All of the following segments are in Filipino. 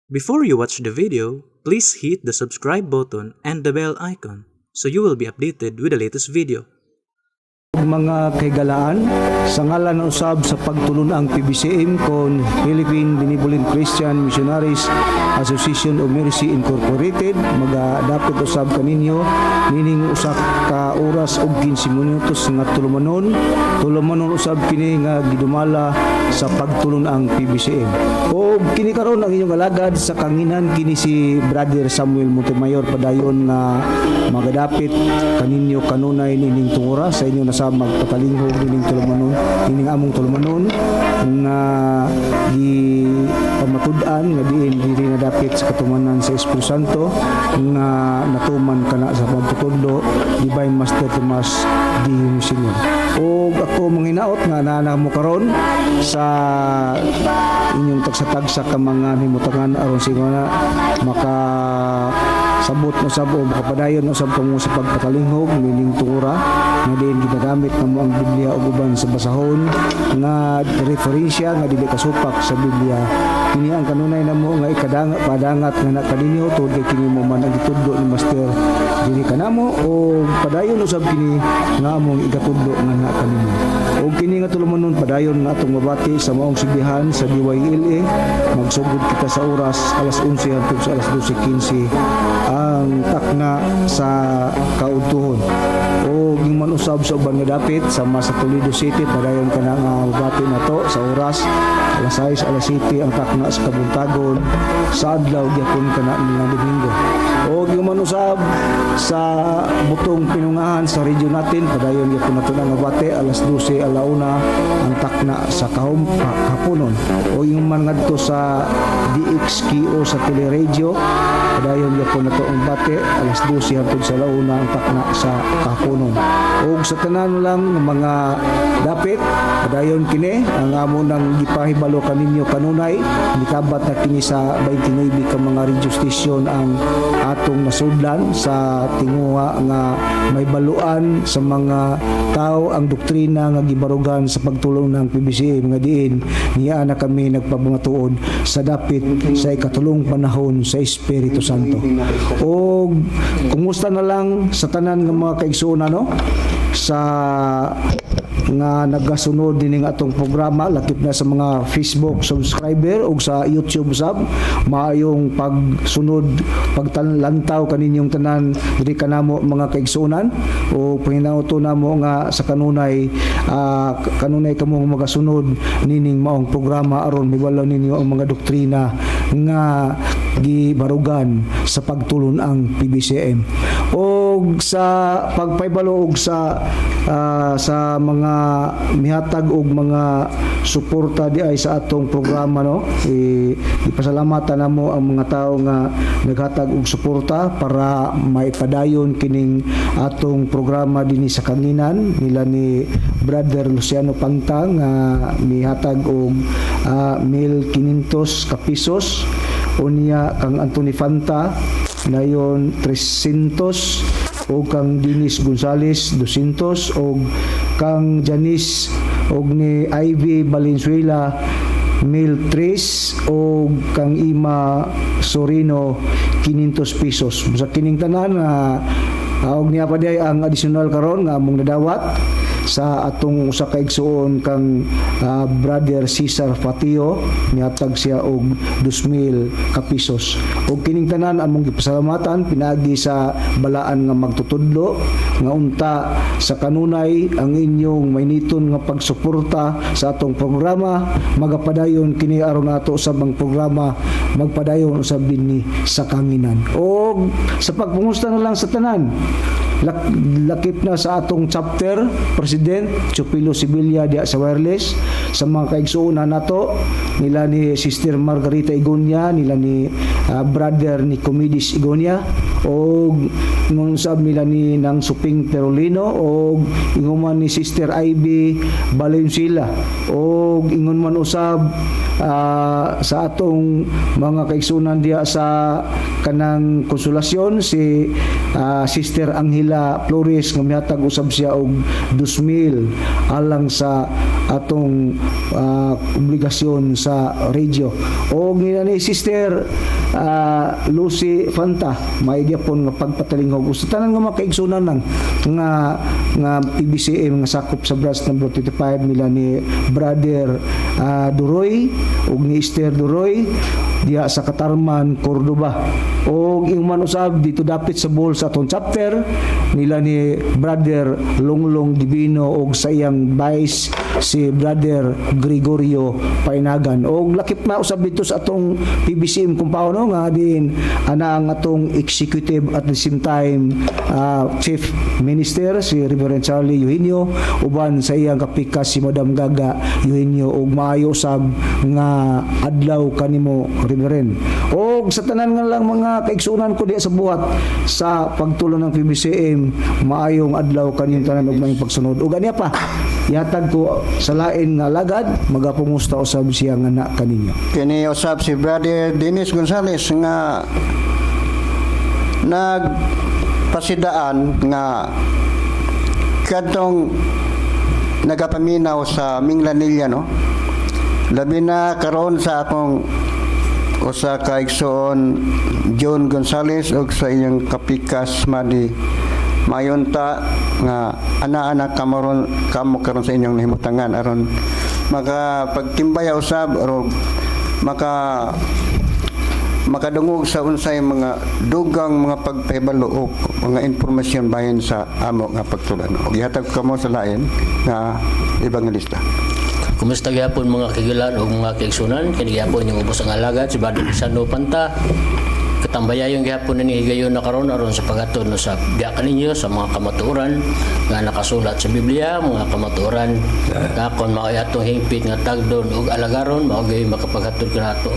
Before you watch the video, please hit the subscribe button and the bell icon so you will be updated with the latest video. Mga kaigalaan sa ngalan ng usab sa pagtulon ang PBCM kon Philippine Benevolent Christian Missionaries Association of Mercy Incorporated magadapit usab kaninyo nining usa ka oras ug 15 minutos nga tulumanon usab kini nga gidumala sa pagtulon ang PBCM. O kini karon ang inyong alagad sa kanginan kini si Brother Samuel Montemayor padayon na magadapit kaninyo kanunay nining tungura sa inyo sa magpatalingog nining tulumanon nining among tulumanon nga gi pamatud-an nga diri na dapit sa katumanan sa Espiritu Santo nga natuman kana sa pagtutudlo Divine Master Tomas D. Musiño. O ako manginaot nga naa mo karon sa inyong tagsa-tagsa ka mga himutangan aron sa inyo na maka sabot na sabo makapadayon na sab kamo sa pagpatalingog nining tungura nga diin ginagamit namo ang Biblia ug uban sa basahon nga referensya nga dili kasupak sa Biblia. Kini ang kanunay namo nga padangat nga nakalinyo tungod kay kini mo man ang gitudlo ni Master dili kanamo o padayon usab kini nga among igatudlo nga nakalinyo. O kini nga tulumanon padayon nga atong mabati sa maong sibihan sa DYLA magsugod kita sa oras alas 11 hangtod sa alas 12:15 ang takna sa kaudtuhon. O gingman usab sa uban nga dapit sama sa Toledo City padayon kana nga mabati nato sa oras alas 6 alas 7 ang takna sa Kabuntagon sa adlaw gyapon kana mga Domingo. O gingman usab sa butong pinungahan sa region natin padayon gyapon nato nga mabati alas 12 alauna ang takna sa kahaponon. O gingman ngadto sa DXKO sa Teleradio padayon gyapon nato ang bati alas 12 hangtod sa alauna ang takna sa kahaponon. O sa tanan lang ng mga dapit padayon kini ang amo nang gipahibalo kaninyo kanunay nikabat na kini sa 29 ka mga radio station ang atong nasudlan sa tinguha nga may baluan sa mga tao ang doktrina nga gibarugan sa pagtulong ng PBCM nga diin niya na kami nagpabungatuon sa dapit sa ikatulong panahon sa Espiritu Santo. O kumusta na lang sa tanan ng mga kaigsuon no? Sa nga nagasunod din ng atong programa lakip na sa mga Facebook subscriber o sa YouTube sub maayong pagsunod paglantaw kaninyong tanan diri kanamo mga kaigsunan o pahinauto namo nga sa kanunay kamo magasunod nining maong programa aron miwalaw ninyo ang mga doktrina nga gibarugan sa pagtulon ang PBCM o sa pagpaybalo og sa mga mihatag og mga suporta di ay sa atong programa no ipasalamatan namo ang mga tao nga naghatag og suporta para maipadayon kining atong programa dinhi sa kanginan nila ni Brother Luciano Pangtang nga mihatag og 1,500 ka pesos unya kang Anthony Fanta nayon 300 o kang Dennis Gonzales 200 o kang Janice og ni Ivy Valenzuela 1,003 o kang Ima Sorino 500 pesos sa kining tanan og niya pa day ang additional karon nga among nadawat sa atong usa ka igsuon kang Brother Cesar Fatio nihatag siya og 2,000 ka pesos. Og kining tanan among gipasalamatan pinagi sa balaan nga magtutudlo nga unta sa kanunay ang inyong mayniton nga pagsuporta sa atong programa magapadayon kini aron nato usab ang programa magpadayon usab dinhi sa kanginan. Og sa pagpungusta na lang sa tanan lakip na sa atong chapter President Chupilo Sibilia diya sa wireless sa mga kaigsuonan nato nila ni Sister Margarita Igonia nila ni Brother Nicomedes Igonia o ingon sab nila ni nang Suping Perolino o ingon man ni Sister Ivy Valenzuela o ingon man usab sa atong mga kaigsunan diya sa kanang konsolasyon si Sister Angela Flores nga mihatag usab siya og 2,000 alang sa atong obligasyon sa radio. O ni Sister Lucy Fanta may gyapon nga pagpatalingog sa tanan nga makaigsunan lang nga PBCM nga sakop sa branch number 25 nila ni Brother Duroy ug ni Esther Duroy diya sa Katarman, Cordoba. O yung manusab dito dapit sa Bohol sa atong chapter nila ni Brother Longlong Divino o sa iyang vice si Brother Gregorio Painagan. O lakip na usab dito sa atong PBCM kung paano nga din ana ang atong executive at the same time chief minister si Reverend Charlie Eugenio uban sa iyang kapikas si Madam Gaga Eugenio og maayo usab nga adlaw kanimo Reverend. O sa tanan nga lang mga kaigsunan ko diya sa buhat sa pagtulong ng PBCM maayong adlaw kaniyong tanan og may pagsunod. O ganiya pa yatag ko sa lain nga lagad magapumusta usab siya nga anak kaninyo. Kini usab si Brother Dennis Gonzales nga nagpasidaan nga kadtong nagapaminaw sa Minglanilla no. Labi na karon sa akong usa ka igsoon John Gonzales ug sa iyang kapikas Madi mayunta nga ana-anak kamo karon sa inyong nahimutangan aron makapagtimbaya usab aron makadungog sa unsay mga dugang mga pagpahibalo o mga impormasyon bahin sa amo nga pagtulan. Gihatag kamo sa lain nga ebangelista. Kumusta gyapon mga kagilan o mga kaigsunan? Kini gyapon yung ubos ang alagad si Brother Lisandro Panta. Katambaya yung gyapon ni higayon na karon aron sa paghatod no sa biya kaninyo sa mga kamatuoran nga nakasulat sa Biblia, mga kamatuoran nga kon mao atong hingpit nga tagdon ug alagaron mao gyud makapaghatod kanato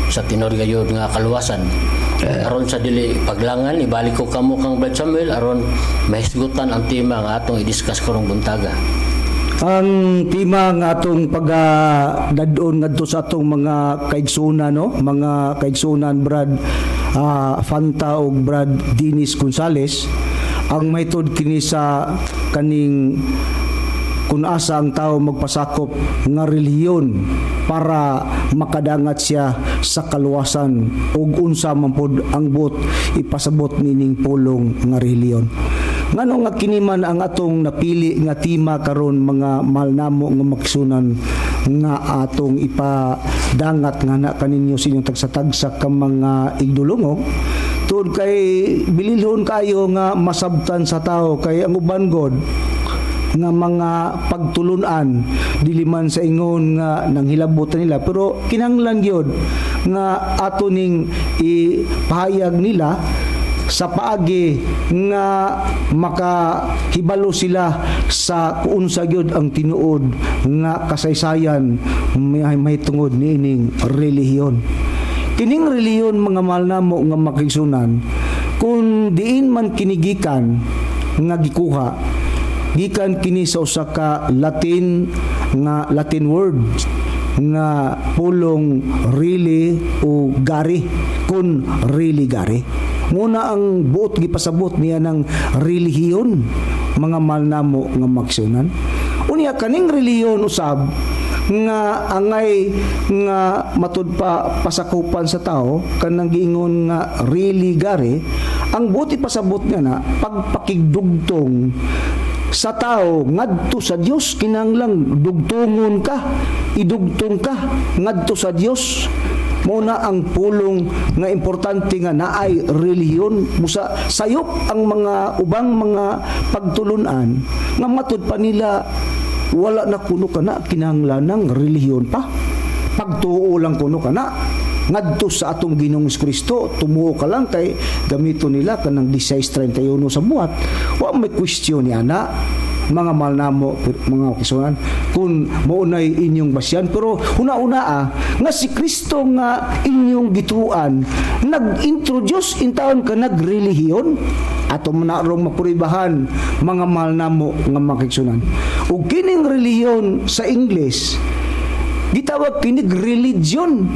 sa tinor gayud nga kaluwasan. Aron sa dili paglangan ibalik ko kamo kang Brad Samuel aron mahisgutan ang tema nga atong i-discuss karong buntaga. Ang tema nga atong pagdadon ngadto sa atong mga kaigsunan no, mga kaigsunan Brad Fanta ug Brad Dennis Gonzales ang maytud kini sa kaning kung asa ang tao magpasakop nga relihiyon para makadangat siya sa kaluwasan ug unsa man pod ang buot ipasabot nining pulong nga relihiyon. Ngano nga kini man ang atong napili nga tema karon mga malnamo nga magsunan nga atong ipadangat nga na kaninyo sa inyong tagsatagsa ka mga igdulungo tungod kay bililhon kayo nga masabtan sa tao kay ang uban god nga mga pagtulunan dili man sa ingon nga nanghilabutan nila pero kinahanglan gyud nga ato ning ipahayag nila sa paagi nga makahibalo sila sa unsa gyud ang tinuod nga kasaysayan may tungod niining relihiyon. Kining relihiyon mga mahal namo nga makigsunan kung diin man kinigikan nga gikuha gikan kini sa usa ka Latin word nga pulong really o gari kun really gari. Muna ang buot gipasabot niya ng relihiyon mga malnamo nga magsunan. Unya kaning relihiyon usab nga angay nga matud pa pasakupan sa tao kanang giingon nga really gari ang buot ipasabot nga na pagpakigdugtong sa tao ngadto sa Dios kinahanglan dugtungon ka idugtong ka ngadto sa Dios. Muna ang pulong nga importante nga naay relihiyon musa sayop ang mga ubang mga pagtulunan nga matud pa nila wala na kuno kana kinahanglan ng relihiyon pa pagtuo lang kuno kana ngadto sa atong Ginoong Kristo tumuo ka lang kay gamito nila kanang 16:31 sa buhat wa may question ni ana mga mahal namo mga kisunan, kung maunay inyong basyan. Pero una-una nga si Kristo nga inyong gituan nag-introduce in taon ka nagrelihiyon ato na rong mapuribahan mga mahal namo nga mga kisunan. Ug kining relihiyon sa English gitawag kinig religion,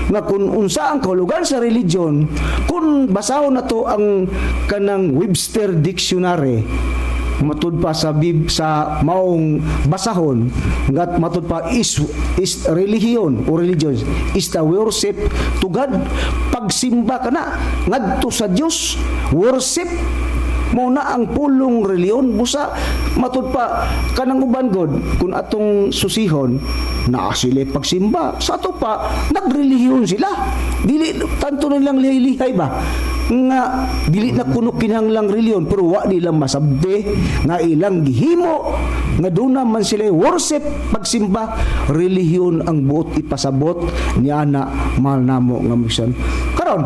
nga kung unsa ang kahulugan sa religion, kung basahon na to ang kanang Webster Dictionary, matud pa sa maong basahon, ngat matud pa is religion o religion is the worship to God, pagsimba kana ngadto sa Dios, worship mo na ang pulong reliyon. Busa matud pa kanang uban god kung atong susihon na sila pagsimba sa ato pa nagrelihiyon sila, dili tanto nilang lihay ba nga dili na kuno kinahanglang reliyon, pero wa nila masabde nga ilang gihimo nga duna man sila worship pagsimba relihiyon ang buot ipasabot niya na mahal namo nga mission. Karon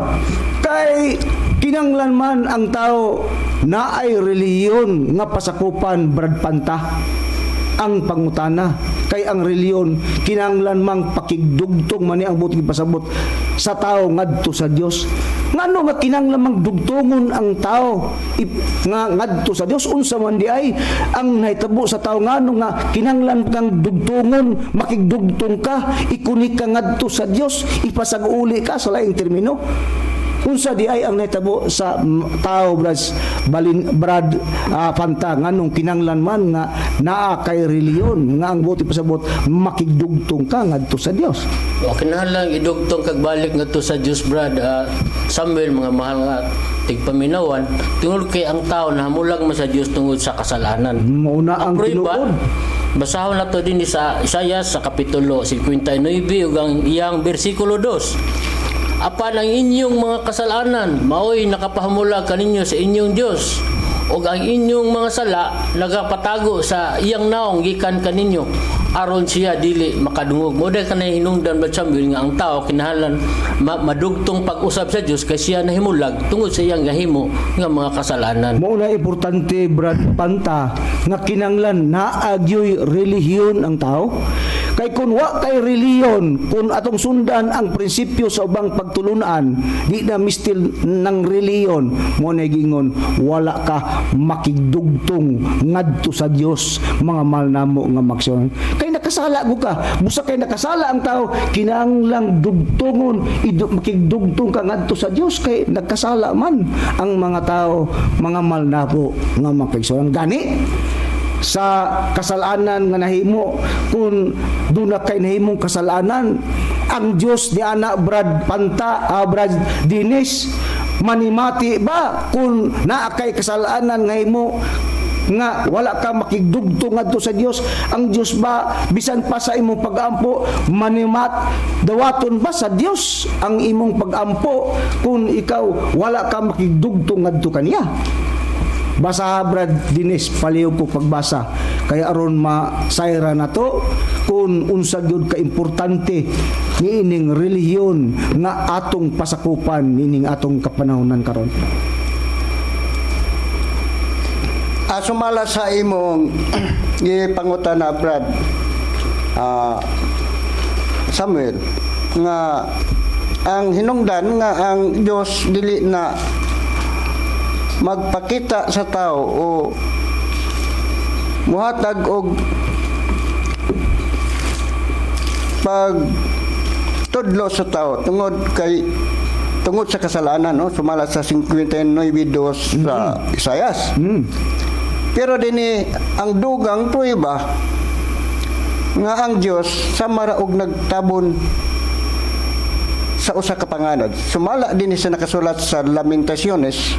kay kinahanglan man ang tao na ay reliyon nga pasakupan Brad Panta ang pangutana, kay ang reliyon kinahanglan mang pakigdugtong man ni ang buot ipasabot sa tao ngadto sa Dios. Ngano nga kinahanglan mang dugtongon ang tao nga ngadto sa Dios? Unsa man di ay ang nahitabo sa tao ngano nga kinahanglan kang dugtongon, makigdugtong ka, ikuni ka ngadto sa Dios, ipasag-uli ka sa laing termino. Unsa di ay ang nahitabo sa tao Brad Panta nganong kinahanglan man nga naa kay reliyon nga ang buot ipasabot makigdugtong ka ngadto sa Dios. O kinahanglan idugtong kag balik ngadto sa Dios, Brad Samuel, mga mahal nga tigpaminawan, tungod kay ang tao nahamulag man sa Dios tungod sa kasalanan. Mauna ang tinuod. Basahon na to din sa Isaias sa kapitulo 59 ug ang iyang bersikulo 2. Apan ang inyong mga kasalanan maoy nakapahamulag kaninyo sa inyong Dios, ug ang inyong mga sala nagapatago sa iyang naong gikan kaninyo aron siya dili makadungog. Mo day kanay hinungdan ba Samuel nga ang tao kinahanglan madugtong pag-usab sa Dios kay siya nahimulag tungod sa iyang gahimo nga mga kasalanan. Mao na importante Brad Panta nga kinahanglan naagyoy relihiyon ang tao. Kay kung wa kay reliyon, kung atong sundan ang prinsipyo sa ubang pagtulunan, di na mistil ng reliyon, mo na gingon wala ka makigdugtong ngadto sa Dios, mga mahal namo nga maksyon. Kay nakasala mo ka, busa kay nakasala ang tao, kinahanglang dugtungon, makigdugtong ka ngadto sa Dios, kay nagkasala man ang mga tao, mga mahal namo nga maksyon. Gani sa kasalanan nga nahimo, kung duna kay nahimong kasalanan, ang Dios ni ana Brad Panta, Brad Dinis, manimati ba kung naa kay kasalanan nga himo nga wala ka makigdugtong ngadto sa Dios? Ang Dios ba bisan pa sa imong pag-ampo manimat dawaton ba sa Dios ang imong pag-ampo kung ikaw wala ka makigdugtong ngadto kaniya? Basa Brad Dinis, palihog ko pagbasa kaya aron masayra na to kung unsa gyud ka importante niining relihiyon nga atong pasakupan nining atong kapanahonan karon. Sumala sa imong gipangutana Brad Samuel nga ang hinungdan nga ang Dios dili na magpakita sa tao o muhatag og pagtudlo sa tao tungod sa kasalanan, no? Sumala sa 59:2 sa Isaias. Pero dinhi ang dugang prueba nga ang Dios sa maraog nagtabon sa usa ka panganod. Sumala dinhi sa nakasulat sa Lamentaciones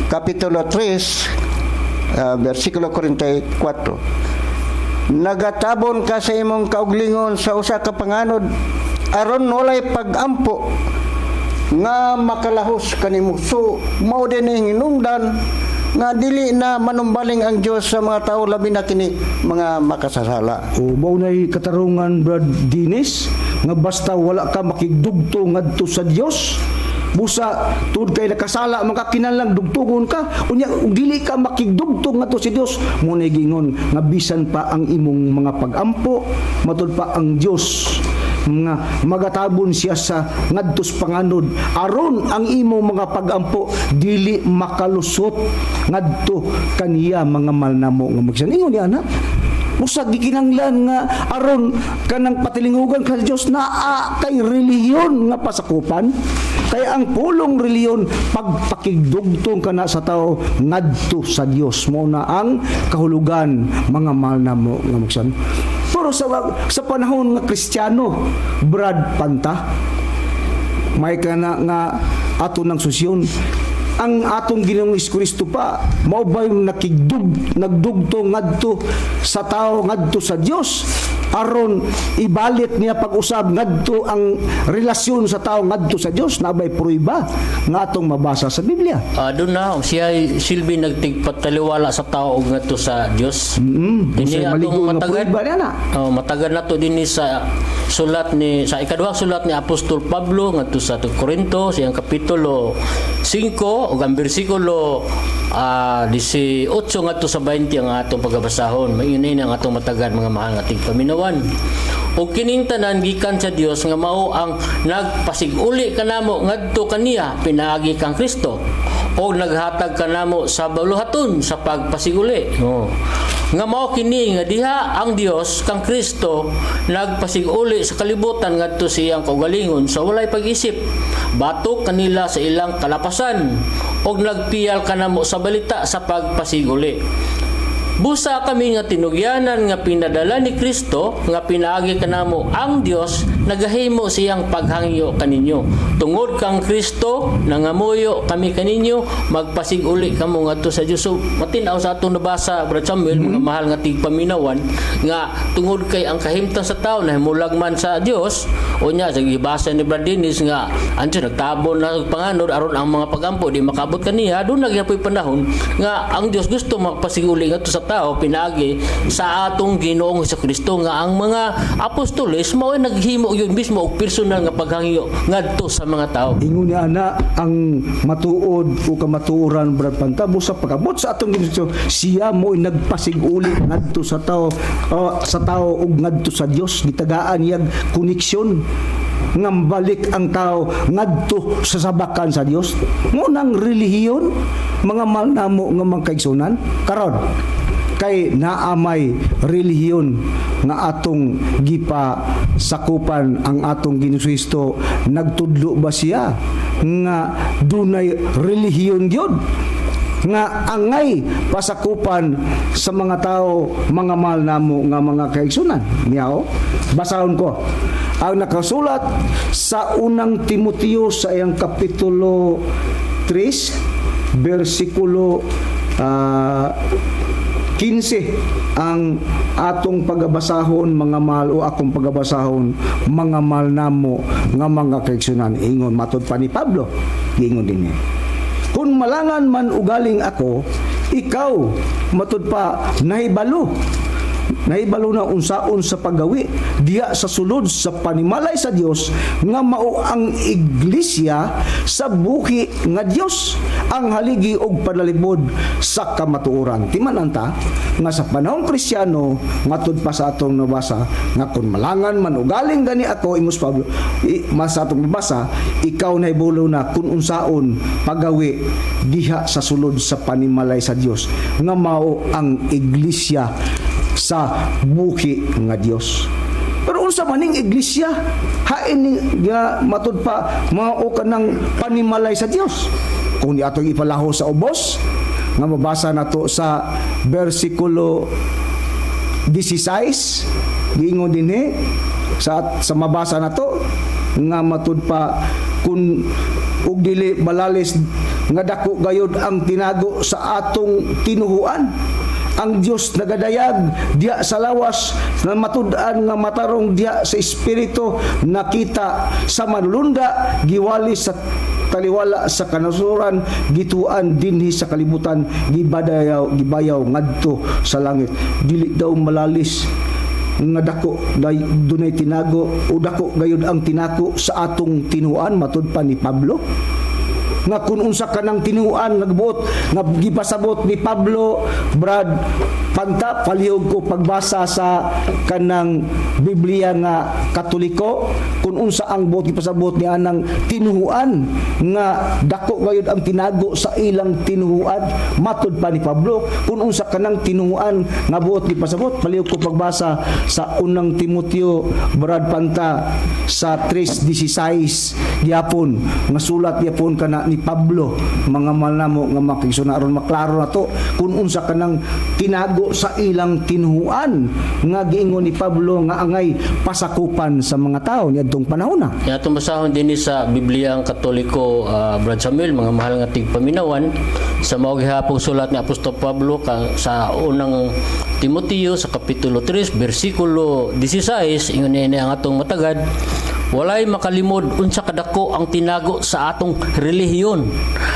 Kapitulo 3, versikulo 44. Nagatabon ka sa imong kauglingon sa usa ka panganod aron walay pag-ampo nga makalahos kanimo. So mao din ang hinungdan nga dili na manumbaling ang Dios sa mga tao labi na kini mga makasasala. O mao nay katarungan Brad Dinis nga basta wala ka makigdugto ngadto sa Dios, busa tud kay nakasala makakinahanglan dugtungon ka unya ug dili ka makigdugtong ngadto si Dios mo na gingon nga bisan pa ang imong mga pag-ampo matud pa ang Dios nga magatabon siya sa ngadtos panganod aron ang imong mga pag-ampo dili makalusot ngadto kaniya mga malnamo nga magsan ingon ni ana Musag gikinanglan nga aron kanang patilingugan ka sa Dios naa kay relihiyon nga pasakupan. Kaya ang pulong relihiyon pagpakigdugtong kana sa tao ngadto sa Dios mo na ang kahulugan mga mahal na mo nga magsan. Pero sa panahon nga Kristiyano, Brad Panta, may kana nga ato ng susyon ang atong Ginoong Kristo pa mao ba yung nagdugtong ngadto sa tao ngadto sa Dios aron ibalit niya pag-usab ngadto ang relasyon sa tao ngadto sa Dios nabay prueba nga atong mabasa sa Biblia. Doon na siya silbi nagtigpataliwala sa tao og ngadto sa Dios. Dinhi atong matagan matagan nato dinhi sa sulat ni sa ikaduhang sulat ni Apostol Pablo ngadto sa Korinto siyang kapitulo 5 ug ang bersikulo 18 ngadto sa 20 ang atong pagbabasahon. Maingay ang atong matagan mga mahal nga tigpaminawan. O kining tanan gikan sa Dios nga mao ang nagpasiguli kanamo ngadto kaniya pinaagi kang Kristo o naghatag kanamo sa baluhaton sa pagpasiguli. Nga mao kini nga diha ang Dios kang Kristo nagpasiguli sa kalibutan ngadto siyang kaugalingon sa walay pag-isip batok kanila sa ilang kalapasan og nagpiyal kanamo sa balita sa pagpasiguli. Busa kami nga tinugyanan nga pinadala ni Kristo nga pinaagi kanamo ang Dios nagahimo siyang paghangyo kaninyo. Tungod kang Kristo nangamuyo kami kaninyo magpasiguli kamo ngadto sa Dios. So, matinaw sa atong nabasa Brad Samuel mga mahal nga tigpaminawan nga tungod kay ang kahimtang sa tao nahimulag man sa Dios unya sa gibasa ni Brad Dennis nga anto nagtabon na panganod aron ang mga pagampo di makabot kaniya doon nagyapoy panahon nga ang Dios gusto magpasiguli ngadto sa tao pinagi sa atong Ginoong Kristo nga ang mga apostoles mao naghimo yun mismo og personal nga paghangyo ngadto sa mga tao. Ingon ni ana ang matuod o kamatuoran Brad Pantabo sa pagabot sa atong Ginoong siya mo nagpasiguli ngadto sa tao ug ngadto sa Dios gitagaan yag koneksyon ngambalik ang tao ngadto sa sabakan sa Dios. Ngunang relihiyon mga malnamo nga mangkaigsunan karon kay naamay relihiyon nga atong gipa sakupan ang atong Ginoong Kristo nagtudlo ba siya nga dunay relihiyon gyud nga angay pasakupan sa mga tao mga mahal namo nga mga kaigsunan niya basahon ko ang nakasulat sa unang Timoteo sa iyang kapitulo 3 bersikulo 15 ang atong pagabasahon mga mahal o akong pagabasahon mga mahal namo nga mga kaigsunan ingon matud pa ni Pablo ingon din niya kung malangan man ugaling ako ikaw matud pa nahibalo na unsaon sa paggawi diya sa sulod sa panimalay sa Dios nga mao ang iglesia sa buhi nga Dios ang haligi og panalibod sa kamatuoran. Timananta nga sa panahong Kristiyano matud pa sa atong nabasa nga kung malangan man ugaling gani ako imos Pablo sa atong nabasa ikaw nahibulo na kung unsaon paggawi diha sa sulod sa panimalay sa Dios nga mao ang iglesia sa buhi nga Dios. Pero unsa maning iglesia hain nga matud pa mao kanang panimalay sa Dios. Kung di atong ipalaho sa ubos nga mabasa nato sa bersikulo 16 giingon dinhi sa mabasa nato nga matud pa kun ug dili balalis nga dako gayud ang tinago sa atong tinuhuan ang Dios nagadayag diya sa lawas na matud-an nga matarong diya sa espiritu nakita sa manlunda giwali sa taliwala sa kanasuran gituan dinhi sa kalibutan gibayaw ngadto sa langit dili daw malalis nga dako dunay tinago o dako gayud ang tinako sa atong tinuan matud pa ni Pablo nga kun unsa kanang tinuan nagbuot nga gipasabot ni Pablo Brad Panta, palihog ko pagbasa sa kanang Biblia nga Katoliko kun unsa ang buot gipasabot ni anang tinuan nga dako gayud ang tinago sa ilang tinuan matud pa ni Pablo kun unsa kanang tinuan nga buot gipasabot palihog ko pagbasa sa unang Timoteo Brad Panta sa 3:16 gyapon nga sulat gyapon kana ni Pablo mga malnamo nga makigsuon aron maklaro na to kun unsa kanang tinago sa ilang tinuan nga giingon ni Pablo nga angay pasakupan sa mga tao niadtong panahon na. Ya tumbasahon din sa Biblia ang Katoliko, Brad Samuel, mga mahal nga tigpaminawan sa mao gihapong sulat ni Apostol Pablo sa unang Timoteo sa kapitulo 3 bersikulo 16 ingon niya ang atong matagad, walay makalimod unsa kadako ang tinago sa atong relihiyon.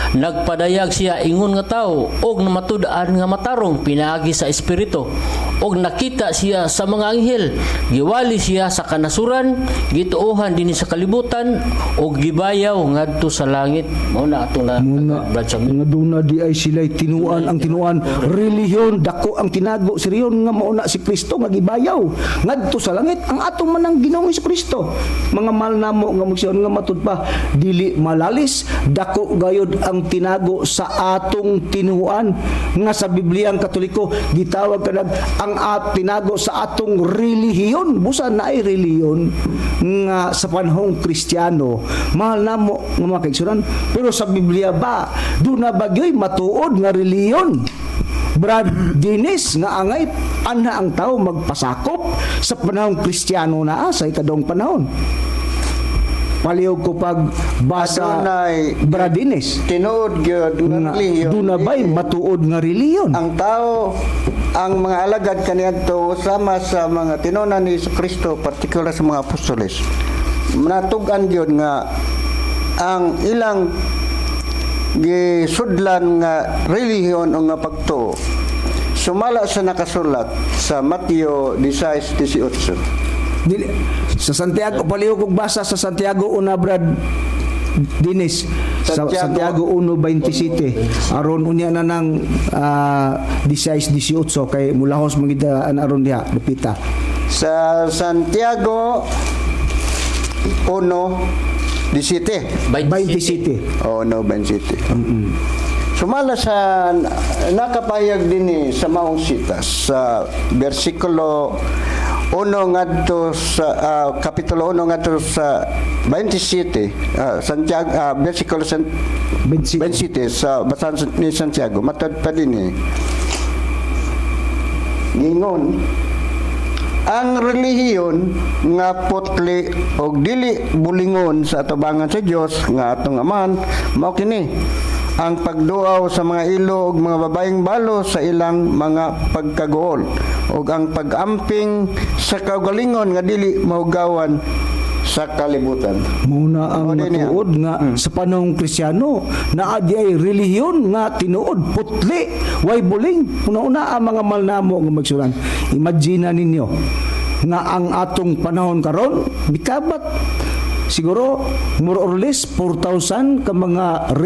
Nagpadayag siya ingon nga tawo og namatud-an nga matarong pinaagi sa espiritu og nakita siya sa mga anghel, giwali siya sa kanasuran, gituohan dinhi sa kalibutan og gibayaw ngadto sa langit. Mao na atong Brad Samuel. Nga duna di ay sila'y tinuan ang tinuan relihiyon dako ang tinago si riyon nga mao na si Kristo nga gibayaw ngadto sa langit ang atong manang Ginoong Kristo. Mga malnamo nga magsiyon nga matud pa dili malalis dako gayud ang tinago sa atong tinuan nga sa Biblia ang Katoliko gitawag kanang ang tinago sa atong relihiyon busa na ay relihiyon nga sa panahong Kristiyano mahal namo nga mga kaigsunan pero sa Biblia ba do na bagyoy matuod nga relihiyon Brad Dinis nga angay anha ang tao magpasakop sa panahong Kristiyano na sa ikadong panahon. Palihog ko pagbasa Brad Dinis tinuod gyud nga relihiyon. Do na bay matuod nga relihiyon. Ang tao, ang mga alagad kaniadto sama sa mga tinunan ni Kristo, partikular sa mga apostoles, natug-an gyud nga ang ilang gisudlan nga relihiyon o nga pagtuo sumala sa nakasulat sa Mateo 16:18. Sa Santiago, palihog kong basa sa Santiago una Brad Dinis sa Santiago 1:27 aron unya na ng 16-18 kay mulahos mangidaan aron diha lupita Sa Santiago 1:17. 27 Oh, no, 27. Sumala sa nakapayag din sa maong sitas sa bersikulo 1 ngadto sa kapitulo 1 ngadto sa 27 Santiago bersikulo 27 sa basahan ni Santiago matad pa din gingon ang relihiyon nga putli og dili bulingon sa atubangan sa Dios nga atong Amahan mao kini ang pagduaw sa mga ilo ug mga babayeng balo sa ilang mga pagkagool ug ang pag-amping sa kaugalingon nga dili maugawan sa kalibutan. Muna ang matuod nga sa panahong Kristiyano na adi ay relihiyon nga tinuod putli way buling una-una ang mga malnamo nga magsuran. Imagine ninyo nga ang atong panahon karon bikabat siguro more or less 4,000 ka mga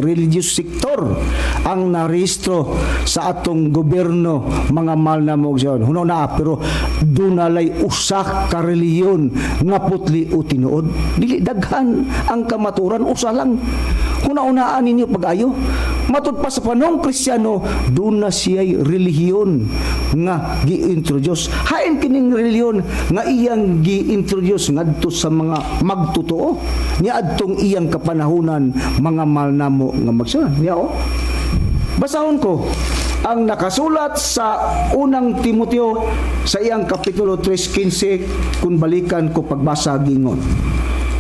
religious sector ang narehistro sa atong gobyerno mga malnamo siyon. Huno na pero dunalay usa ka relihiyon nga putli o tinuod. Dili daghan ang kamaturan usa lang. Una-unaan ninyo pag-ayo. Matud pa sa panahong Kristiyano, doon na siya'y relihiyon nga gi-introduce. Hain kining relihiyon nga iyang gi-introduce ngadto sa mga magtotoo. Niya adtong iyang kapanahunan mga malnamo nga magsunan. Niya basahon ko ang nakasulat sa unang Timoteo sa iyang kapitulo 3:15 kung balikan ko pagbasa gingon.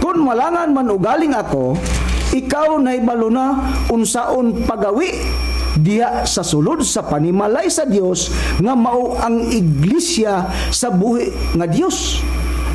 Kung malangan man ugaling ako, ikaw nahibalo na unsaon pagawi diha sa sulod sa panimalay sa Dios nga mao ang iglesia sa buhi nga Dios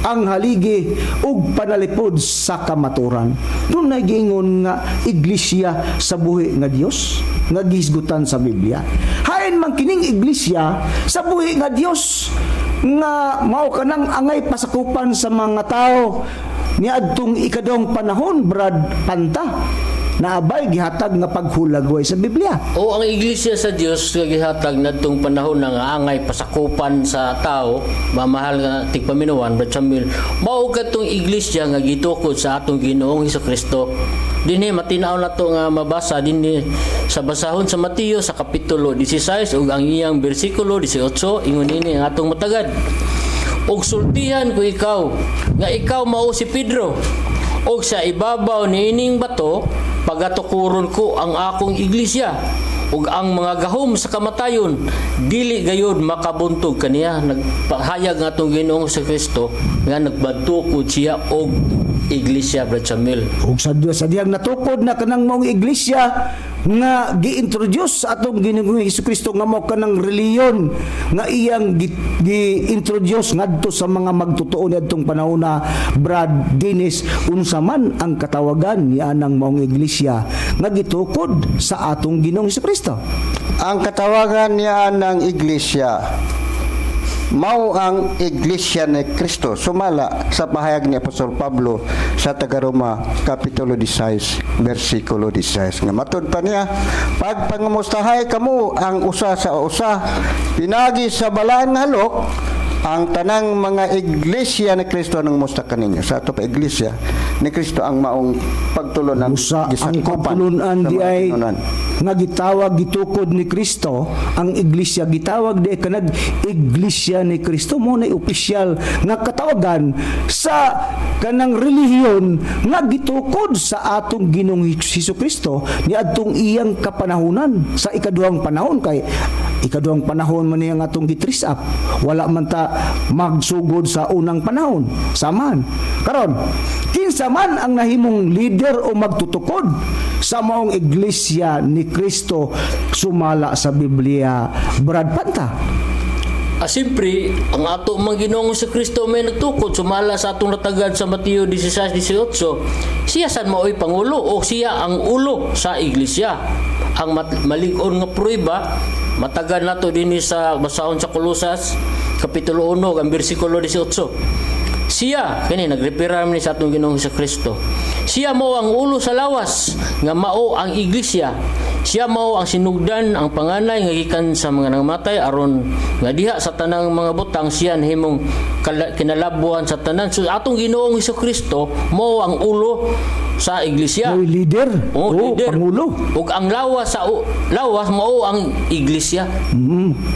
ang haligi ug panalipod sa kamaturan. Doon nagingon nga iglesia sa buhi nga Dios nga gihisgutan sa Biblia. Hain man kining iglesia sa buhi nga Dios nga mao kanang angay pasakupan sa mga tao niadtong ikadong panahon Brad Panta na abay gihatag nga paghulagway sa Biblia. O ang iglesia sa Dios nga gihatag nadtong panahon nga angay pasakupan sa tao, mamahal nga tigpaminuan, Brad Samuel, mao kadtong iglesia nga gitukod sa atong Ginoong Hesukristo. Dinhi matinaw na to nga mabasa dinhi sa basahon sa Mateo sa kapitulo 16 ug ang iyang bersikulo 18 ingon ini ang atong matagad. Og sultihan ko ikaw nga ikaw mao si Pedro, og sa ibabaw niining bato pagatukuron ko ang akong iglesia, ug ang mga gahom sa kamatayon dili gayud makabuntog kaniya. Nagpahayag nga atong Ginoong sa Kristo nga nagbadtukod siya og iglesia, Brad Samuel. Ug sa diyang natukod na kanang maong iglesia nga gi-introduce sa atong Ginoong Hesukristo nga mao kanang reliyon nga iyang gi-introduce ngadto sa mga magtotoo niadtong panahon na Brad Dennis, unsa man ang katawagan ni anang maong iglesia nga gitukod sa atong Ginoong Hesukristo. Ang katawagan niya ng iglesia mao ang iglesia ni Kristo, sumala sa pahayag ni Apostol Pablo sa taga-Roma kapitulo 16 bersikulo 16 nga matud pa niya, pagpangamustahay kamo ang usa sa usa pinagi sa balaan nga halok ang tanang mga iglesia ni Kristo nang musta kaninyo. Sa ato pa iglesia ni Kristo ang maong pagtulonan Usa ang kapulunan di ay nga gitawag gitukod ni Kristo, ang iglesia gitawag di kanag iglesia ni Kristo mo na opisyal nga katawagan sa kanang relihiyon nga gitukod sa atong Ginoong Hesukristo ni adtong iyang kapanahunan sa ikaduhang panahon. Kay ikaduhang panahon man niyang atong gitris up, wala man ta magsugod sa unang panahon. Saman karon kinsa man ang nahimong leader o magtutukod sa maong iglesia ni Kristo sumala sa Biblia, Brad Panta? Siyempre, ang ato mga Ginoong sa Kristo may nagtukod sumala sa atong natagad sa Mateo 16:18. Siya san mao'y pangulo o siya ang ulo sa iglesia. Ang malig-on nga prueba matagad nato dinhi sa basahon sa Kolosas kapitulo 1 ang bersikulo 18. Siya kini nagreferam ni sa atong Ginoong sa Kristo. Siya mao ang ulo sa lawas nga mao ang iglesia. Siya mao ang sinugdan, ang panganay nga gikan sa mga nangamatay aron nga diha sa tanang mga butang siya nahimong kinalabuan sa tanan. So atong Ginoong Hesukristo mao ang ulo sa iglesia. May leader. Leader. Pangulo. Ug ang lawas mao ang iglesia.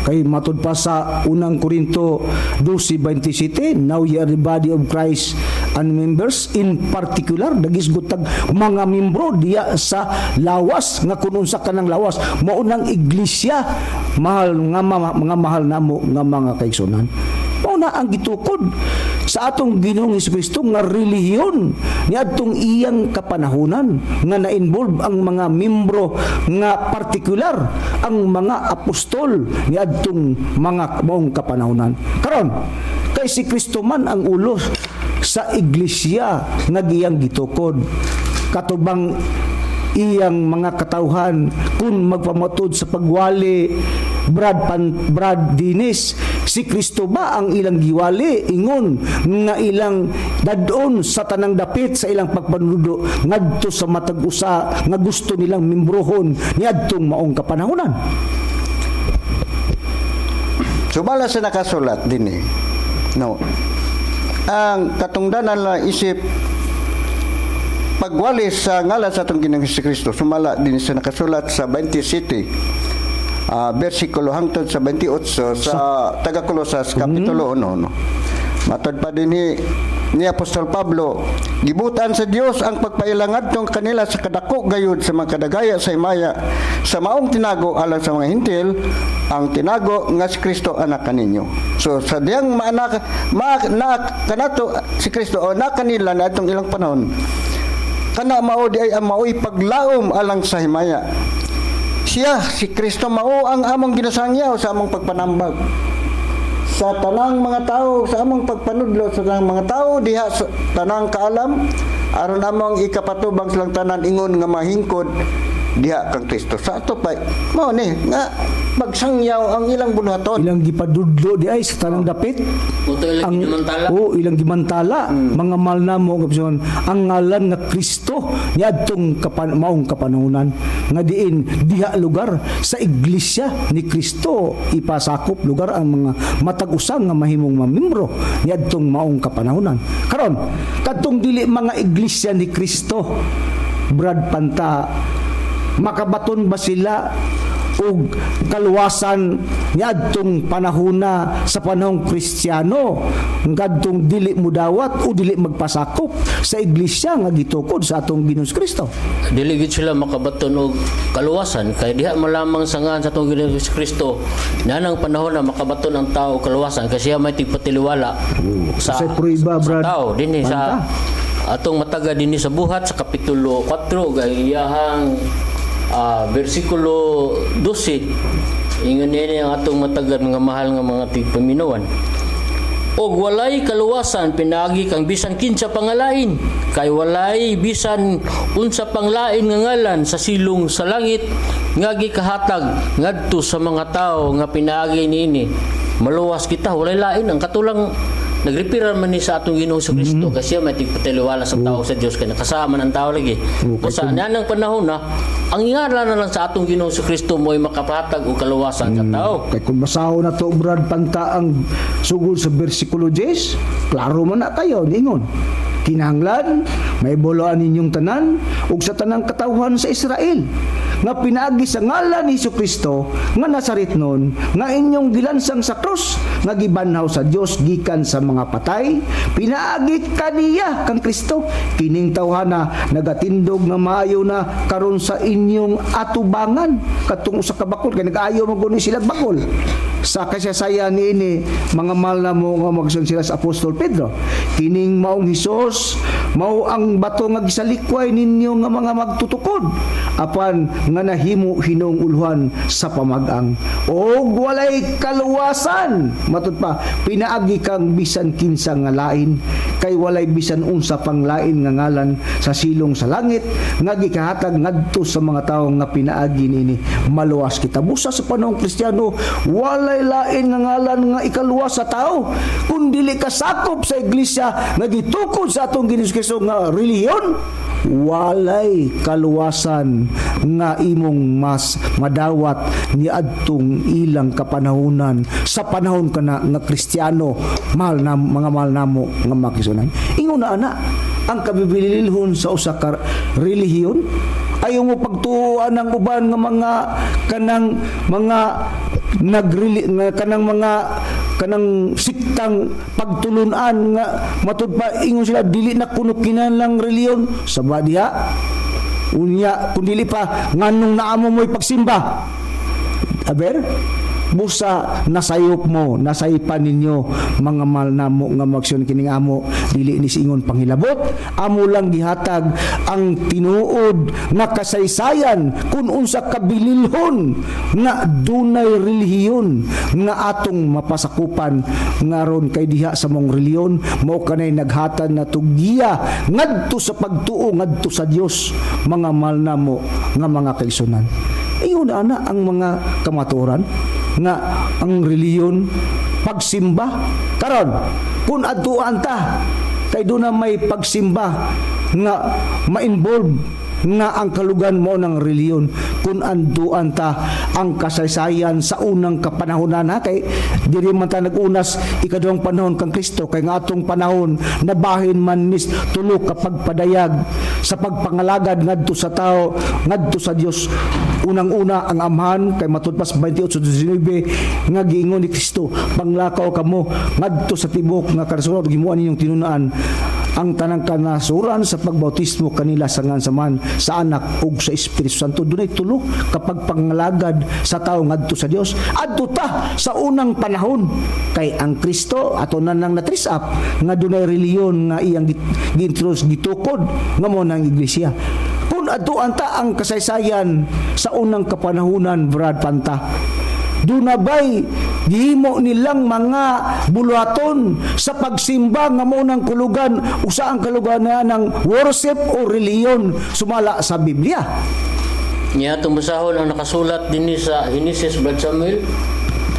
Kay matud pa sa unang Korinto 12:27, now ye are the body of Christ and members, in particular dagisgutag mga membro diya sa lawas nga kun unsa kanang lawas mao nang iglesia. Mahal nga mga mahal namo nga mga kaigsunan, mao na ang gitukod sa atong Ginoong Hesukristo nga relihiyon niadtong iyang kapanahunan nga na-involve ang mga membro nga partikular, ang mga apostol niadtong mga maong kapanahunan. Karon kay si Kristo man ang ulo sa iglesia nga giyang gitukod, katubang iyang mga katawhan kung magpamatod sa pagwali, Brad Dennis, si Kristo ba ang ilang giwali ingon nga ilang dadon sa tanang dapit sa ilang pagpanudo ngadto sa matag usa nga gusto nilang membrohon niadtong maong kapanahunan? Sumala sa nakasulat din no, ang katungdanan na isip pagwali sa ngalan sa atong Ginoong Hesukristo sumala din sa nakasulat sa 27 bersikulo hangtod sa 28 sa taga Kolosas kapitulo 1 no. Matod pa din ni Apostol Pablo, gibutan sa Dios ang pagpailangad tong kanila sa kadako gayud sa mga kadagaya sa himaya sa maong tinago alang sa mga hintil, ang tinago nga si Kristo anak kaninyo. So sa diyang kanato si Kristo o na kanila na itong ilang panahon kana mao di ay ang mao'y paglaom alang sa himaya. Siya si Kristo mao ang among ginasangyaw sa among pagpanambag sa tanang mga tao, sa among pagpanudlo sa tanang mga tao diha sa tanang kaalam aron among ikapatubang silang tanan ingon nga mahingkod diha kang Kristo. Sa ato pa mao ni nga magsangyaw ang ilang buhaton. Ilang gipadudlo di ay sa tanang dapit. Ito ilang ginamantala. Ilang gimantala, mga mahal na mo kapson, ang ngalan nga Kristo niadtong maong kapanahunan nga diin diha lugar sa iglesia ni Kristo ipasakop lugar ang mga matag-usang nga mahimong mamembro niadtong maong kapanahunan. Karon kadtong dili mga iglesia ni Kristo, Brad Panta, makabaton ba sila og kaluwasan niadtong panahona sa panahong Kristiyano ngadtong dili mudawat o dili magpasakop sa iglesia nga gitukod sa atong Ginoong Kristo? Dili gid sila makabaton og kaluwasan kay diha malamang sa ngan sa atong Ginoong Kristo nanang panahon na makabaton ang tao og kaluwasan kasi siya may tigpatiliwala sa pruiba, Brad tao dinhi sa atong mataga dinhi sa buhat sa kapitulo 4 gay iyahang versikulo 12 ingon niya ang atong matagan nga mahal nga mga tigpaminawan. Og walay kaluwasan pinagi kang bisan kinsa pangalain kay walay bisan unsa panglain nga ngalan sa silong sa langit nga gikahatag ngadto sa mga tao nga pinagi niini. Maluwas kita walay lain ang katulang nagrepair man ni sa atong Ginoong Kristo kasi may tigpatiliwala sa tao sa Dios kay nakasama ng tao lagi. Sa nanang panahon na ang ingala na lang sa atong Ginoong Kristo mo ay makapatag og kaluwasan sa tao. Kay kung basahon na to, Brad Panta, ang sugod sa versikulo 10, klaro man na kayo ningon. Kinahanglan may boloan ninyong tanan ug sa tanang katawhan sa Israel nga pinaagi sa ngalan ni Jesucristo nga Nazaretnon nga inyong gilansang sa krus nga gibanhaw sa Dios gikan sa mga patay, pinaagi kaniya kang Kristo kining tawhana nagatindog nga maayo na karon sa inyong atubangan katong usa ka bakol kay nag-ayo man guni sila bakol sa kasaysayan niini mga mahal na mo nga magsun sila sa Apostol Pedro kining maong Hesus mao ang bato nga gisalikway ninyo nga mga magtutukod apan nga nahimo hinunguluhan sa pamag-ang og walay kaluwasan matud pa pinaagi kang bisan kinsa nga lain kay walay bisan unsa pang lain nga ngalan sa silong sa langit nga gikahatag ngadto sa mga tawo nga pinaagi nini. Maluwas kita busa sa panahong Kristiyano walay lain nga ngalan nga ikaluwas sa tao kun dili ka sakop sa iglesia nga gitukod sa atong Ginoong Kristo nga relihiyon walay kaluwasan nga imong mas madawat ni adtong ilang kapanahunan sa panahon kana nga Kristiyano mahal na mga mahal namo nga makisunan. Ingon na ana ang kabibililhon sa usa ka relihiyon ayaw mo pagtuuan ng uban nga mga kanang mga kanang siktang pagtulunan nga matud pa ingon sila dili na kuno kinahanglang reliyon sa badiha unya kun dili pa nganong naamo mo'y pagsimba aber busa nasayop mo nasaypan ninyo mga mahal namo nga magsyon kining amo dili ni singon panghilabot amo lang gihatag ang tinuod nga kasaysayan kun unsa kabililhon nga dunay relihiyon nga atong mapasakupan ngaron kay diha sa mong reliyon mao kanay naghatag na tugiya ngadto sa pagtuo ngadto sa Dios mga mahal namo nga mga kaigsunan. Iyon ana ang mga kamatuoran nga ang reliyon pagsimba karon kun adtuan ta kay do na may pagsimba nga ma-involve nga ang kalugan mo ng reliyon kun anduan ta ang kasaysayan sa unang kapanahonan na kay diri man ta nagunas ikaduhang panahon kang Kristo kay nga atong panahon nabahin man nis tulo ka pagpadayag sa pagpangalagad ngadto sa tao ngadto sa Dios. Unang-una ang amahan kay matudpas 28:19 nga giingon ni Kristo panglakaw kamo ngadto sa tibok nga kanasuran gimuan ninyong tinunaan ang tanang kanasuran sa pagbautismo kanila sa ngansaman sa anak ug sa Espiritu Santo. Dunay tulo kapag pangalagad sa tao ngadto sa Dios adto ta sa unang panahon kay ang Kristo ato na nang natris up nga dunay reliyon nga iyang gintroduce gitukod nga mo nang iglesia. Kung adtuan ta ang kasaysayan sa unang kapanahunan, Brad Panta, dunabay gihimo nilang mga buluhaton sa pagsimba nga mo ng kulugan usa ang kulugan na ng worship o reliyon sumala sa Biblia. Niya itong basahon ang nakasulat din sa Genesis, Brad Samuel,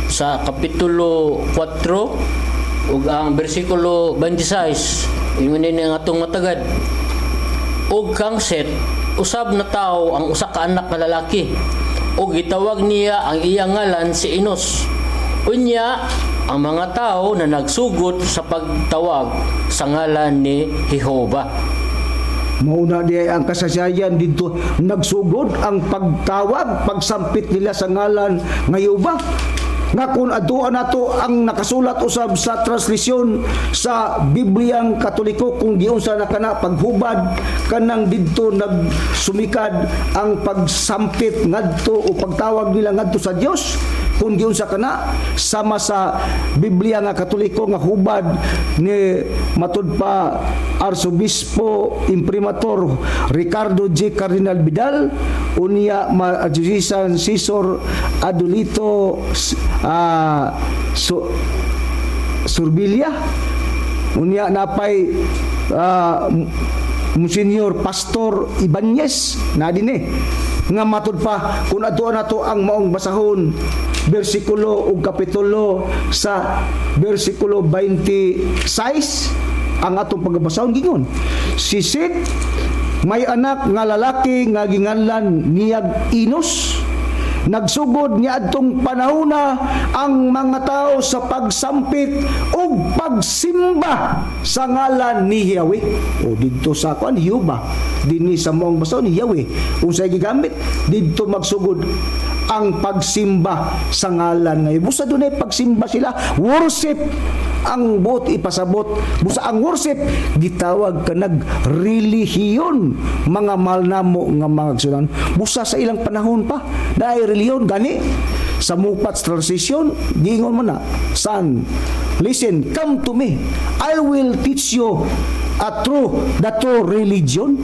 sa Kapitulo 4 ug ang bersikulo 26. Ingon din ang atong matagad. Og kang Set, usab na tao ang usa ka anak nga lalaki. Og gitawag niya ang iyang ngalan si Enos. Unya, ang mga tao na nagsugot sa pagtawag sa ngalan ni Jehova. Mauna diay ang kasaysayan dito nagsugod ang pagtawag, pagsampit nila sa ngalan nga Jehova. Nga kung aduan nato ang nakasulat usab sa translisyon sa Bibliang Katoliko kung giunsa na kana paghubad kanang didto nagsumikad ang pagsampit ngadto o pagtawag nila ngadto sa Dios, kung giunsa kana sama sa Biblia nga Katoliko nga hubad ni matud pa Arsobispo Imprimatur Ricardo J. Cardinal Vidal, unya Adjudisan Sisor Adolito Surbilia, unya napay Monsignor Pastor Ibanez na dinhi nga matud pa kung ato nato ang maong basahon bersikulo ug kapitulo sa bersikulo 26 ang atong pagbasahon gingon si Set may anak nga lalaki nga ginganlan niyag Enos. Nagsugod niya adtong panahona ang mga tao sa pagsampit ug pagsimba sa ngalan ni Yahweh. O didto sa kuan Jehova, dinhi sa moong basahon ni Yahweh. Unsay gigamit didto magsugod ang pagsimba sa ngalan nga Yahweh. Busa dunay pagsimba sila, worship ang buot ipasabot. Busa ang worship gitawag kanag relihiyon, mga malnamo nga mga agsunan. Busa sa ilang panahon pa dahil relihiyon gani sa Mupats transition giingon mo na, son, listen, come to me, I will teach you the true religion.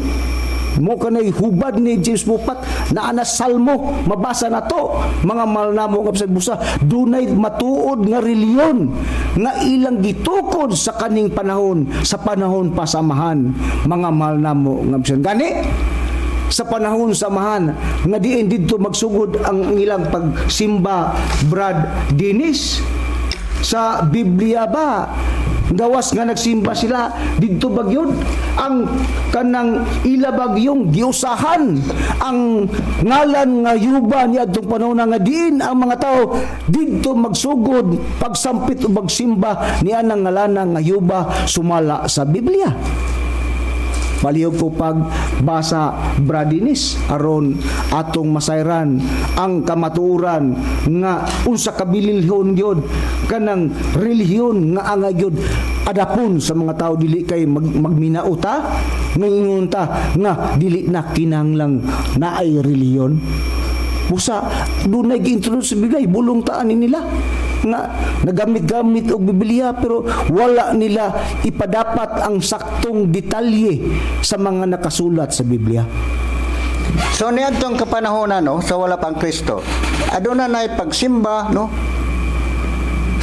Mo kanay hubad ni James Mupat na ana salmo mabasa na to mga malnamo nga bisag busa dunay matuod nga reliyon nga ilang gitukod sa kaning panahon, sa panahon pasamahan, mga malnamo nga bisag gani sa panahon samahan nga diin didto magsugod ang ilang pagsimba. Brad Dennis, sa Biblia ba gawas nga nagsimba sila didto bagyod ang kanang ila bagyong giusahan ang ngalan nga Jehova ni adtong panahon nga diin ang mga tao didto magsugod pagsampit o magsimba ni anang ngalan nga Jehova sumala sa Biblia. Palihog ko pagbasa Bradinis aron atong masayran ang kamatuoran nga unsa kabilihon gyud kanang relihiyon nga anga gyud adapon sa mga tao dili kay magminauta ngingon ta nga dili na kinahanglang naay relihiyon. Busa dunay gi-introduce sa Biblia bulong taan nila nga nagamit-gamit og Biblia pero wala nila ipadapat ang saktong detalye sa mga nakasulat sa Biblia. So niadtong kapanahonan no, sa wala pang Kristo, aduna nay pagsimba no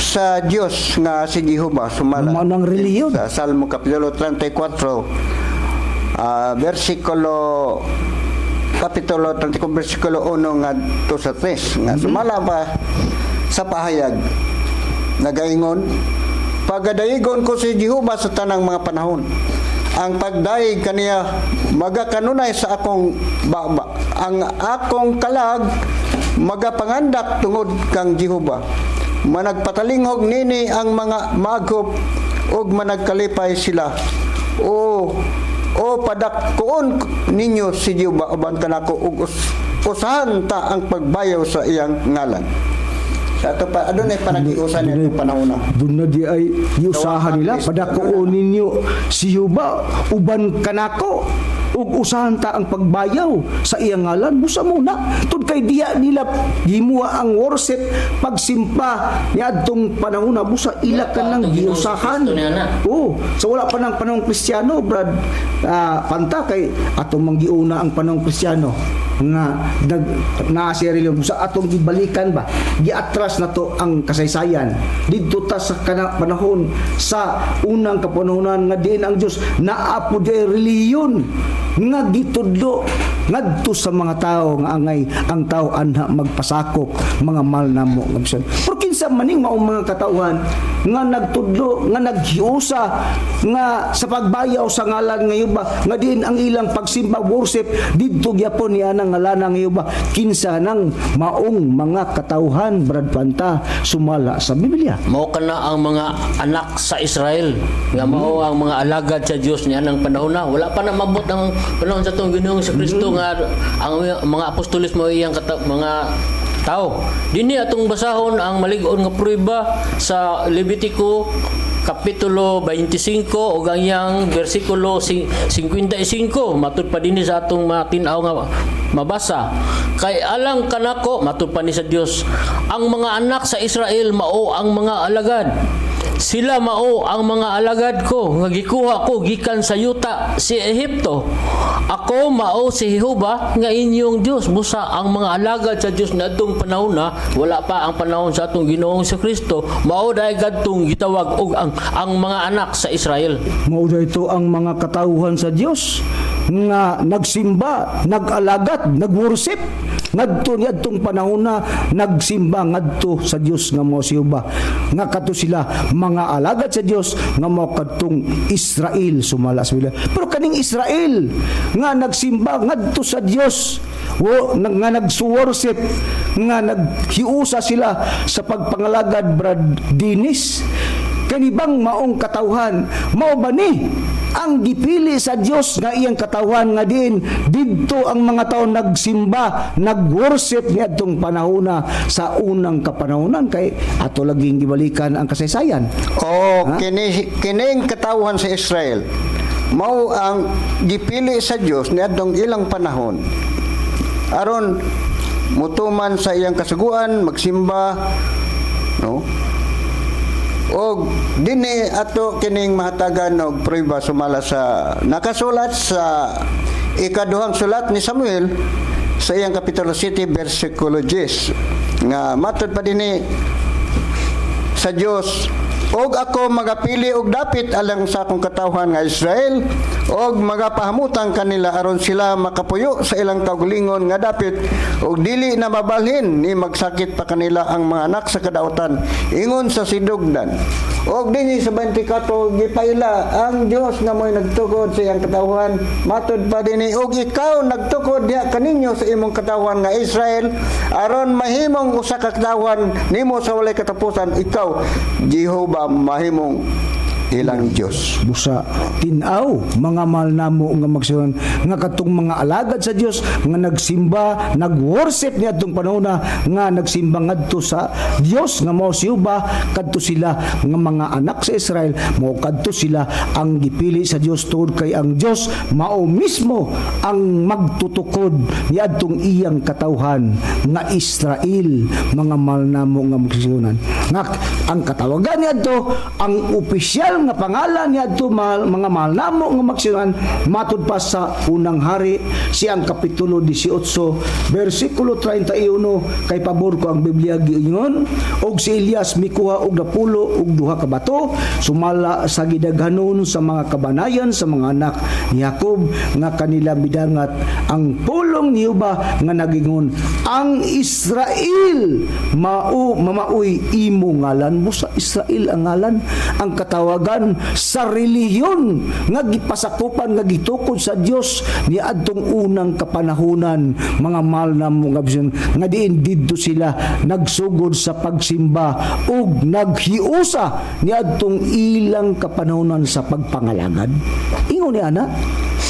sa Dios nga si Jehova sumala. Manang reliyon. Sa Salmo Kapitulo 34 Kapitulo 34 versikulo 1 nga to sa 3 nga sumala pa sa pahayag nagaingon, pagadayigon ko si Jehova sa tanang mga panahon, ang pagdaig kaniya magakanunay sa akong baba, ang akong kalag magapangandak tungod kang Jehova, managpatalingog nini ang mga maghop ug managkalipay sila. O padakkoon ninyo si Jehova uban kanako ug usahan ta ang pagbayaw sa iyang ngalan. Sa ito pa, adunay panagiusan nito panahon na. Doon na di ay iusahan nila, padakoon ninyo si Jehova, uban kanako, ug usahan ta ang pagbayaw sa iyang ngalan. Busa muna, tud kay diya nila gimuha ang worship, pagsimpa ni adtong panahon na, busa ila ka nang giusahan. So wala pa ng panahong Kristiyano, Brad Panta, kay atong manggiuna ang panahong Kristiyano. nga naa si reliyon sa atong gibalikan ba giatras na to ang kasaysayan didto ta sa panahon sa unang kapanahonan nga diin ang Dios naa po di reliyon nga gitudlo ngadto sa mga tao nga angay ang tao anha magpasakop mga malnamo nga bisan pero kinsa maning maong mga katauhan nga nagtudlo nga naghiusa nga sa pagbayaw sa ngalan ngayon ba nga diin ang ilang pagsimba worship didto gyapon niya nang ngalan ngayon ba kinsa nang maong mga katauhan Brad Panta sumala sa Biblia Mao kana ang mga anak sa Israel nga mao ang mga alagad sa Dios niya ng panahon na wala pa na mabot ang panahon sa tong Ginoong sa Kristo nga ang mga apostoles mo iyang mga tao. Dinhi atong basahon ang malig-on nga prueba sa Levitico Kapitulo 25 ug ang iyang bersikulo 55 matud pa dinhi sa atong matinaw nga mabasa kay alang kanako matud pa ni sa Dios ang mga anak sa Israel mao ang mga alagad sila mao ang mga alagad ko nga gikuha ko gikan sa yuta si Ehipto ako mao si Jehova nga inyong Dios busa ang mga alagad sa Dios nadtong panahon na wala pa ang panahon sa atong Ginoong sa Kristo mao dai gadtong gitawag og ang mga anak sa Israel mao ito ang mga katauhan sa Dios nga nagsimba nag-alagat nag-worship ngadto niadtong panahon na nagsimba ngadto sa Dios nga mao si Jehova nga kadto sila mga alagad sa Dios nga mao kadtong Israel sumala sa Biblia pero kaning Israel nga nagsimba ngadto sa Dios nga nagsuworship nga naghiusa sila sa pagpangalagad Brad Dinis kanibang maong katawhan mao ba ni ang gipili sa Dios nga iyang katawhan nga din didto ang mga tao nagsimba nagworship niadtong panahona sa unang kapanahonan kay ato laging gibalikan ang kasaysayan kining katawhan sa Israel mao ang gipili sa Dios niadtong ilang panahon aron mutuman sa iyang kasuguan magsimba no og dinhi ato kining mahatagan og prueba sumala sa nakasulat sa ikaduhang sulat ni Samuel sa iyang kapitulo 7 bersikulo 10 nga matud pa dinhi sa Dios og ako magapili og dapit alang sa akong katawhan nga Israel og magapahamutan kanila aron sila makapuyo sa ilang kaugalingon nga dapit og dili na mabalhin ni magsakit pa kanila ang mga anak sa kadautan ingon sa sidugdan og dinhi sa 24 gipaila ang Dios nga mo'y nagtukod sa iyang katawhan matud pa dinhi og ikaw nagtukod diha kaninyo sa imong katawhan nga Israel aron mahimong usa ka katawhan nimo sa walay katapusan ikaw Jehova mahimong ilang Diyos. Busa tinaw mga malnamo nga magsuon nga katong mga alagad sa Dios nga nagsimba nagworship niadtong panahon nga nagsimba ngadto sa Dios nga mao si Jehova kadto sila nga mga anak sa Israel mao kadto sila ang gipili sa Dios tungod kay ang Dios mao mismo ang magtutukod niadtong iyang katawhan nga Israel mga malnamo nga magsuonan nga ang katawagan niadto ang opisyal nga pangalan niadto mga malnamo nga magsuonan matud pa sa unang hari siyang kapitulo 18 bersikulo 31 kay pabor ko ang Biblia giingon og si Elias mikuha og napulo og duha ka bato sumala sa gidaghanon sa mga kabanayan sa mga anak ni Jacob nga kanila bidangat ang pulong ni Jehova nga nagingon ang Israel mamaoy imo ngalan mo sa Israel ang ngalan ang katawagan sa relihiyon nga gipasakupan nga gitukod sa Dios ni adtong unang kapanahunan mga malnamo nga diin didto sila nagsugod sa pagsimba ug naghiusa ni adtong ilang kapanahunan sa pagpangalagad ingon ni ana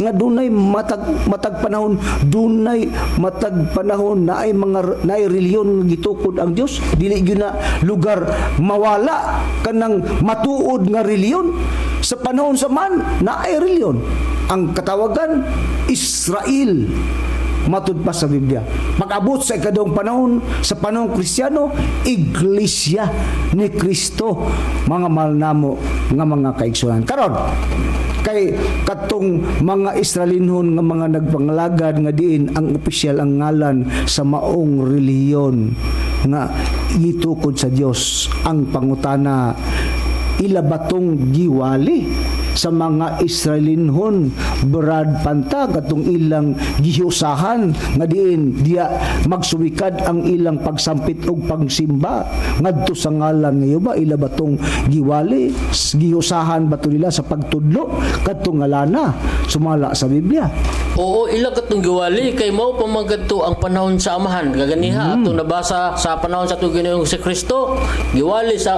nga dunay matag panahon dunay matag panahon na ay mga naay relihiyon nga gitukod ang Dios dili gyud na lugar mawala kanang matuod nga relihiyon sa panahon sa man naay relihiyon ang katawagan Israel matud pa sa Biblia pag-abot sa ikadong panahon sa panahon Kristiyano Iglesia ni Kristo mga malnamo nga mga kaigsunan karon kay katong mga Israelinhon nga mga nagpangalagad nga diin ang opisyal ang ngalan sa maong relihiyon nga gitukod sa Dios. Ang pangutana, ila batong giwali sa mga Israelinhon Brad Panta katong ilang gihusahan nga diin dia magsuwikad ang ilang pagsampit og pagsimba ngadto sa ngalan nga Jehova? Ila batong giwali, gihusahan bato nila sa pagtudlo kadtong ngalana sumala sa Biblia? Oo, ila katong giwali kay mao pamagadto ang panahon sa amahan. Kaganiha atong nabasa sa panahon sa atong Ginoong si Kristo, giwali sa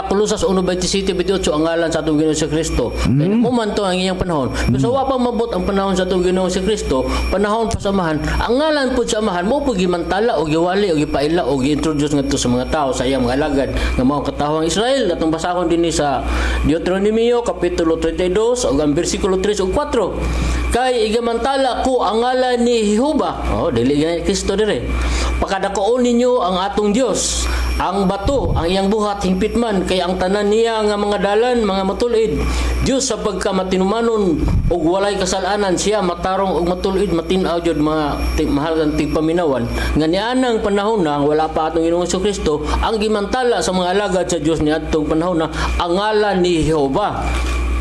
Colosas 1:27-28 ang ngalan sa atong Ginoong si Kristo. Kay nakuman to ang iyang panahon. Pero sa wa pa mabot ang panahon sa atong Ginoong si Kristo, panahon pa sa amahan, ang ngalan pud sa amahan mo pud gimantala o giwali o gipaila o gi-introduce ngadto sa mga tao sa iyang mga alagad nga mao katawang Israel. Atong basahon dinhi sa Deuteronomio kapitulo 32 ug ang bersikulo 3 ug 4. Kay igamantala ko ang ngalan ni Jehova. Dili gani Kristo dire. Pakadakoon ninyo ang atong Dios. Ang bato, ang iyang buhat hingpit man kay ang tanan niya nga mga dalan, mga matulid. Dios sa pagkamatinumanon ug walay kasalanan siya matarong ug matulid matin-aw jud mga mahal ang tigpaminawan. Nga nianang panahon na wala pa atong Ginoong Kristo ang gimantala sa mga alagad sa Dios niadtong panahon na ang ngalan ni Jehova.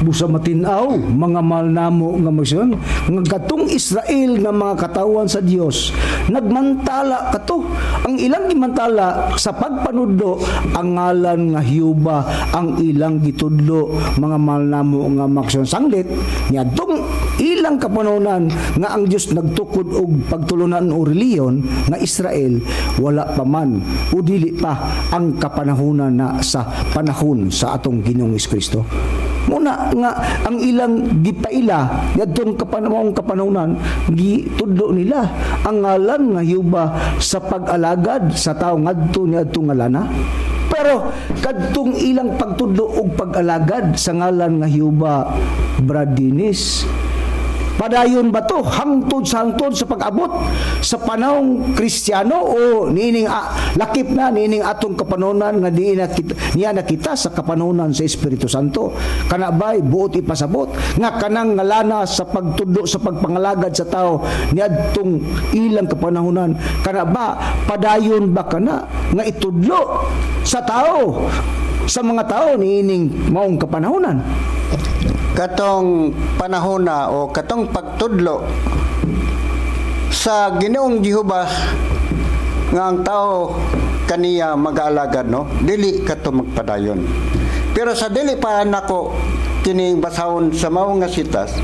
Busa matinaw mga malnamo nga masyon nga katong Israel nga mga katawan sa Dios nagmantala kato ang ilang gimantala sa pagpanudlo ang ngalan nga Jehova ang ilang gitudlo mga malnamo nga maksyon sanglit niadtong ilang kapanahonan nga ang Dios nagtukod og pagtulunan o reliyon nga Israel wala pa man o dili pa ang kapanahonan na sa panahon sa atong Ginoong Kristo. Muna nga ang ilang gipaila yadtong kapanahunan gitudlo nila ang ngalan nga Jehova sa pag-alagad sa tawo ngadto niadtong ngalana. Pero kadtong ilang pagtudlo og pag-alagad sa ngalan nga Jehova, Brad Dinis, padayon ba to hangtod sa pag-abot sa panahong Kristiyano o nining lakip na nining atong kapanahonan nga niya nakita sa kapanahonan sa Espiritu Santo kana bay buot ipasabot nga kanang ngalana sa pagtudlo sa pagpangalagad sa tao niadtong ilang kapanahonan kana ba padayon ba kana nga itudlo sa tao sa mga tao nining maong kapanahonan? Katong panahon na o katong pagtudlo sa Ginoong Jehova nga ang tao kaniya mag-aalagad, no? Dili kato magpadayon. Pero sa dili pa nako kining basahon sa mao nga sitas,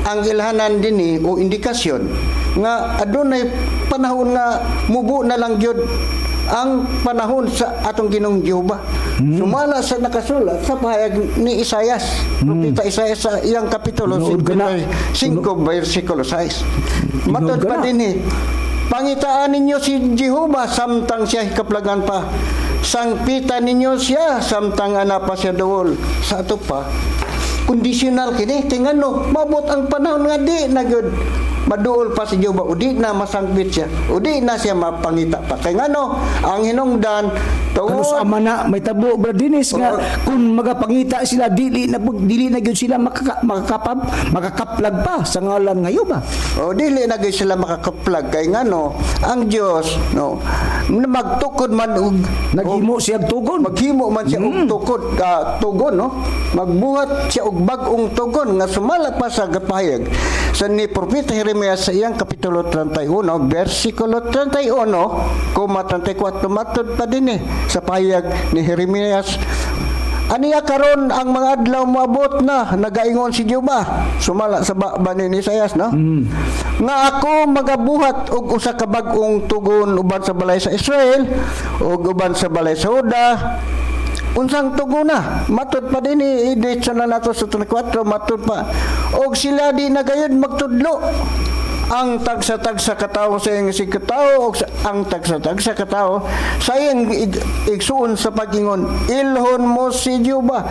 ang ilhanan dinhi o indikasyon nga adunay panahon nga mubo na lang gyud ang panahon sa atong Ginoong Jehova. Sumala sa nakasulat sa pahayag ni Isayas, propeta Isayas sa iyang kapitulo 5 versikulo 6. Matod pa dinhi, pangitaan ninyo si Jehova samtang siya kaplagan pa. Sangpitan ninyo siya samtang ana pa siya duol. Sa ato pa, kondisyonal kini tingano mabot ang panahon nga di na gyud maduol pa si Jehova, udi na masangpit siya, udi na siya mapangita pa. Kaya ngano, ang hinungdan, Kanus amana may tabo Brad Dinis nga kung magapangita sila dili na gyud sila makakaplag pa sa ngalan nga Jehova. O dili na gyud sila makakaplag kay ngano, ang Dios no magtukod man og naghimo siya tugon. Maghimo man siya og tukod tugon no. Magbuhat siya og bag-ong tugon nga sumala pa sa gapahayag sa ni propeta Jeremias sa iyang kapitulo 31 versikulo 31 34 matod pa dinhi sa pahayag ni Jeremias. Aniya karon ang mga adlaw moabot na nagaingon si Jehova sumala sa banin ni Isayas no nga ako magabuhat og usa ka bag-ong tugon uban sa balay sa Israel ug uban sa balay sa Juda. Unsang tuguna matud pa dinhi iditsa na nato sa 4 matud pa og sila di nagayud magtudlo ang tagsa-tagsa katawo sa iyang sikatawo o ang tagsa-tagsa katawo sa iyang igsuon sa pagingon ilhon mo si Jehova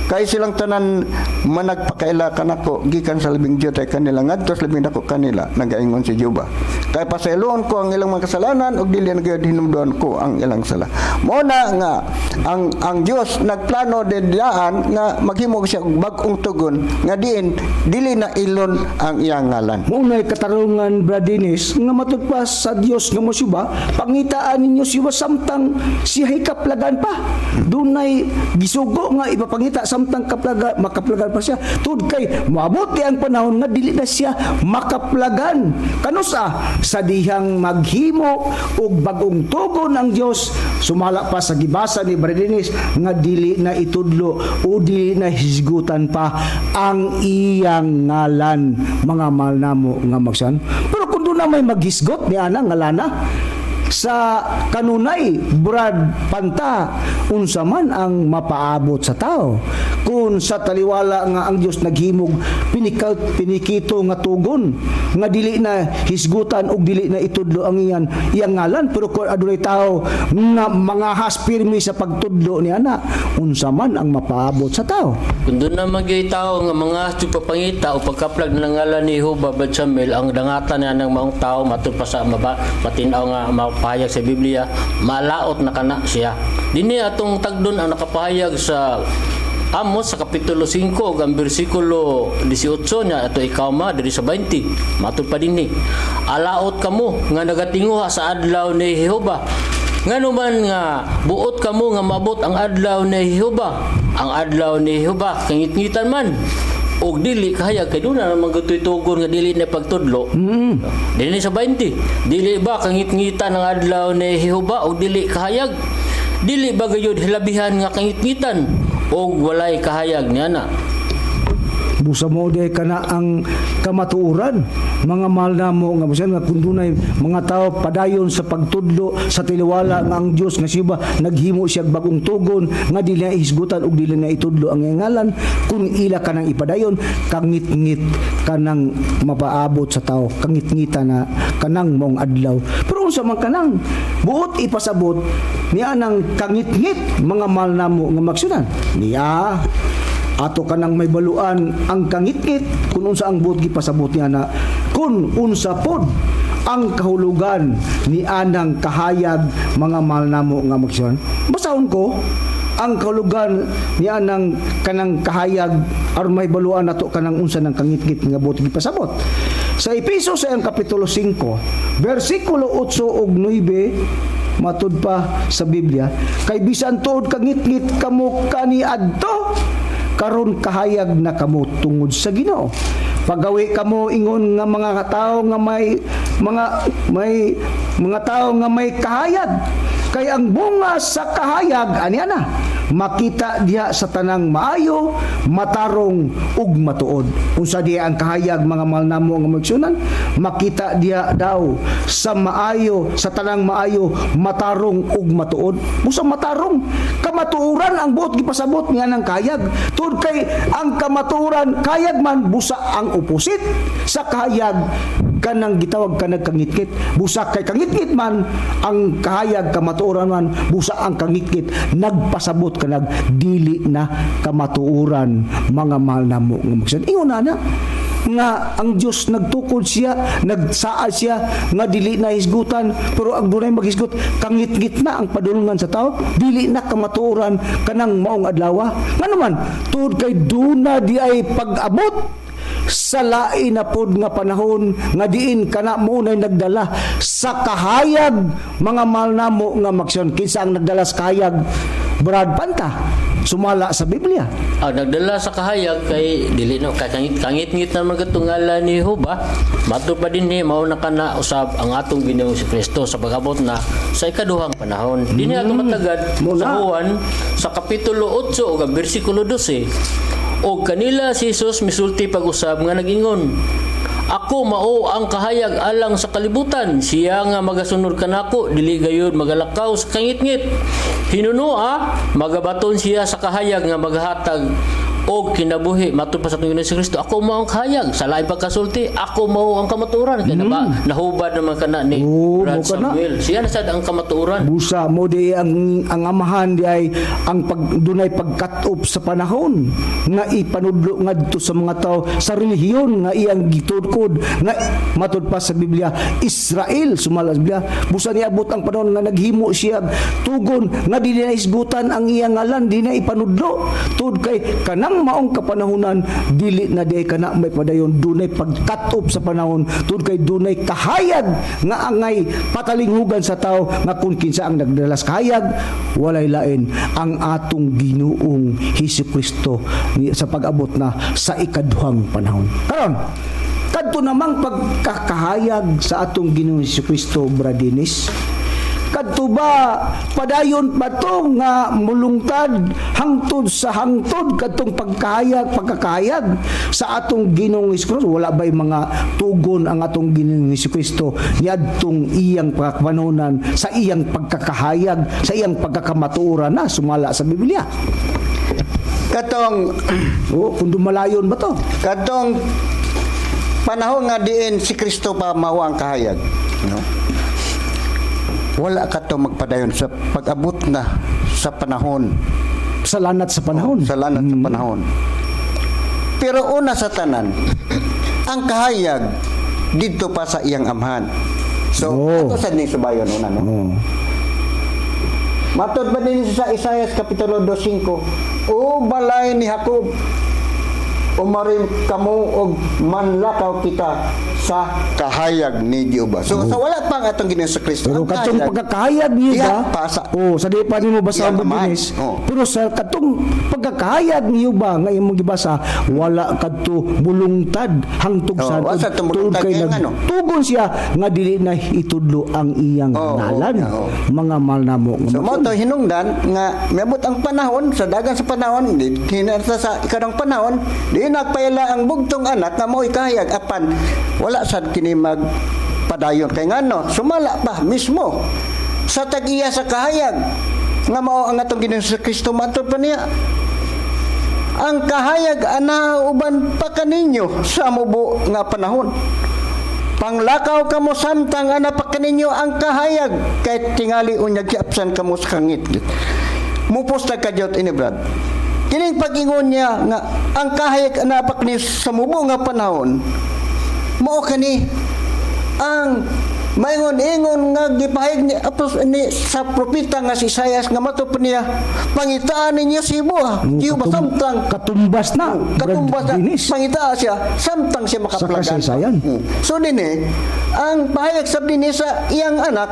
kay silang tanan managpakaila kanako gikan sa labing Dios ay kanila ngadto sa labing dako kanila nagaingon si Juba. Kay pasayloon ko ang ilang mga kasalanan ug dili na gyud hinumduan ko ang ilang sala. Mao na nga ang Dios nagplano dedaan nga maghimo siya og bag-ong tugon nga diin dili na ilon ang iyang ngalan. Muna'y katarungan, Brad Dennis, nga matugpas sa Dios nga mosyuba, pangitaan ninyo siya samtang siya kaplagan pa. Dunay gisugo nga ipapangita samtang makaplagan pa siya. Tud kay mabuti ang panahon nga dili na siya makaplagan. Kanusa sa dihang maghimo og bagong tugon ang Dios, sumala pa sa gibasa ni Brad Dennis nga dili na itudlo o dili na hisgutan pa ang iyang ngalan, mga mahal namo nga magsan. Pero kung doon na may maghisgot ni ana ngalana sa kanunay, Brad Panta, unsa man ang mapaabot sa tao kung sa taliwala nga ang Dios naghimog pinikito nga tugon nga dili na hisgutan ug dili na itudlo ang iyang ngalan. Pero kung adunay tao nga mangahas pirmi sa pagtudlo ni ana, unsa man ang mapaabot sa tao. Kung doon na magyay tao nga mga pangita o pagkaplag ng ngalan ni Jehovah Batsamel, ang dangatan niya ng maong tao matud pa sa matinaw nga pahayag sa Biblia, malaot na kana siya. Dini atong tagdon ang nakapahayag sa Amos sa kapitulo 5 ug ang bersikulo 18 niya ato ikaw diri sa 20. Matud pa dinhi. Alaot kamo nga nagatinguha sa adlaw ni Jehova. Nganuman nga buot kamo nga mabot ang adlaw ni Jehova. Ang adlaw ni Jehova kangit-ngitan man og dili kahayag kay duna naman gatoy tugon nga dili na pagtudlo. Dili sa 20. Dili ba kangit-ngitan ang adlaw ni Jehova og dili kahayag? Dili ba gayud hilabihan nga kangit-ngitan og walay kahayag niya na? Busa mo day kana ang kamatuoran, mga mahal namo nga bisan nga kun dunay mga tao padayon sa pagtudlo sa tiliwala nga ang Dios nga siya naghimo siya bagong tugon nga dili na hisgutan ug dili na itudlo ang ngalan, kun ila kanang ipadayon kangit-ngit kanang mapaabot sa tao, kangit-ngita na kanang mong adlaw. Pero unsa man kanang buot ipasabot niya nang kangit-ngit, mga mahal namo nga magsunan niya ato kanang may baluan ang kangit-ngit kung unsa ang buot gipasabot niya na kung unsa pod ang kahulugan ni anang kahayag, mga mahal namo nga magsunan. Basahon ko ang kahulugan ni anang kanang kahayag aron may baluan nato kanang unsa nang kangit-ngit nga buot gipasabot. Sa Efeso sa kapitulo 5 bersikulo 8 ug 9 matud pa sa Biblia, kay bisan tuod kangit-ngit kamo kaniadto karon kahayag na kamo tungod sa Ginoo. Pagawi kamo ingon nga mga tao nga may mga tao nga may kahayag, kay ang bunga sa kahayag ani ana makita diha sa tanang maayo, matarong ug matuod. Unsa diha ang kahayag, mga mahal namo nga magsunan? Makita diha daw sa maayo, sa tanang maayo, matarong ug matuod. Busa matarong, kamatuoran ang buot gipasabot niya ng kahayag. Tud kay ang kamatuoran kahayag man, busa ang opposite sa kahayag kanang gitawag kanang kangit-ngit. Busa kay kangit-ngit man ang kahayag, kamatuoran man, busa ang kangit-ngit nagpasabot kanag dili na kamatuoran, mga mahal namo nga magsunan. Ingon na nga ang Dios nagtukod siya, nagsaad siya nga dili na hisgutan, pero ang dunay maghisgot kangit-ngit na ang padulungan sa tao, dili na kamatuoran kanang maong adlaw. Ngano man tuod kay duna di ay pag-abot sa lain na pod nga panahon nga diin kana mo na nagdala sa kahayag, mga mahal namo nga magsunan. Kinsa ang nagdala sa kahayag, Brad Panta? Sumala sa Biblia. Nagdala sa kahayag kay dili no kangit-ngit na magatungala ni Jehova. Matud pa dinhi mao na kana usab ang atong Ginoong si Kristo sa pag-abot na sa ikaduhang panahon. Dinhi ato matagad sa Juan sa kapitulo 8 ug bersikulo 12. O kanila si Jesus misulti pag-usab nga nagingon, ako mao ang kahayag alang sa kalibutan. Siya nga magasunod kanako dili gayud magalakaw sa kangit-ngit. Hinunoa magabaton siya sa kahayag nga maghatag o kinabuhi matud pa sa atong Ginoong Kristo, ako mao ang kahayag sa lain pagkasulti, ako mao ang kamatuoran kay ba nahubad naman kana ni Brad mo kana. Samuel. Siya na sad ang kamatuoran. Busa mo di ang amahan di ay ang dunay pagkat-up sa panahon nga ipanudlo ngadto sa mga tao sa relihiyon nga iyang gitudkod nga matud pa sa Biblia Israel sumala sa Biblia. Busa niabot ang panahon nga naghimo siya tugon nga di na isgutan ang iyang ngalan, di na ipanudlo tud kay kanang maong kapanahunan dili na di kana may padayon dunay pagkat-up sa panahon tud kay dunay kahayag nga angay patalinghugan sa tao nga kung kinsa ang nagdalas kahayag walay lain ang atong Ginoong Hesukristo sa pag-abot na sa ikaduhang panahon. Karon kadto namang pagkakahayag sa atong Ginoong Hesukristo, Bradinis, kadto ba padayon ba to nga mulungtad hangtod sa hangtod kadtong pagkakahayag sa atong Ginoong Hesukristo? Wala ba'y mga tugon ang atong Ginoong Hesukristo niadtong iyang pagkakamanunan sa iyang pagkakahayag, sa iyang pagkakamatuoran na sumala sa Biblia? Katong Kung dumalayon ba to? katong panahon nga diin si Kristo pa mao ang kahayag, no? Wala ka to magpadayon sa pag-abot na sa panahon, Sa lanat sa panahon. sa lanat sa panahon. Pero una sa tanan, ang kahayag dito pa sa iyang amhan. So, ato sa ni subayon una, no? Matod ba din sa Isaias Kapitulo 2:5, o balay ni Jacob, umarim kamo og manlakaw kita sa kahayag ni Jehova. So, sa wala pa ang atong Ginoong Kristo. Pero ang katong kahayag, pagkakahayag niyo iya, ba? pasa. Sa di pa nimo basa ang Iya, naman. Bradinis. Oh. Pero sa katong pagkakahayag niyo ba nga imong gibasa, wala kadto bulungtad hangtog sa wala sa tumulungtad kay kaya nga, no? tugon siya nga dili na itudlo ang iyang ngalan. Mga malnamo So, nga mo to hinungdan nga miabot ang panahon sa dagan sa panahon, hinarta sa ikadang panahon, di nagpayala ang bugtong anak nga mo'y kahayag apan wala sad kini magpadayon kay ngano sumala pa mismo sa tag-iya sa kahayag nga mao ang atong Ginoong Kristo matud pa niya. Ang kahayag ana uban pa kaninyo sa mubo nga panahon. Panglakaw kamo samtang ana pa kaninyo ang kahayag kahit tingali unyag kiapsan kamo sa kangit. Mupos na kadyot ini Brad. Kining pag-ingon niya nga ang kahayag ana pa kaninyo sa mubo nga panahon. Mao kani ang maingon-ingon nga gipahayag ni sa propeta nga si Isaias nga mato pa niya pangitaan ninyo si Jehova. Jehova samtang katumbas na. katumbas na Bradinis. pangitaan siya samtang siya makaplagan. Sa kasaysayan. So din ang pahayag sa din sa iyang anak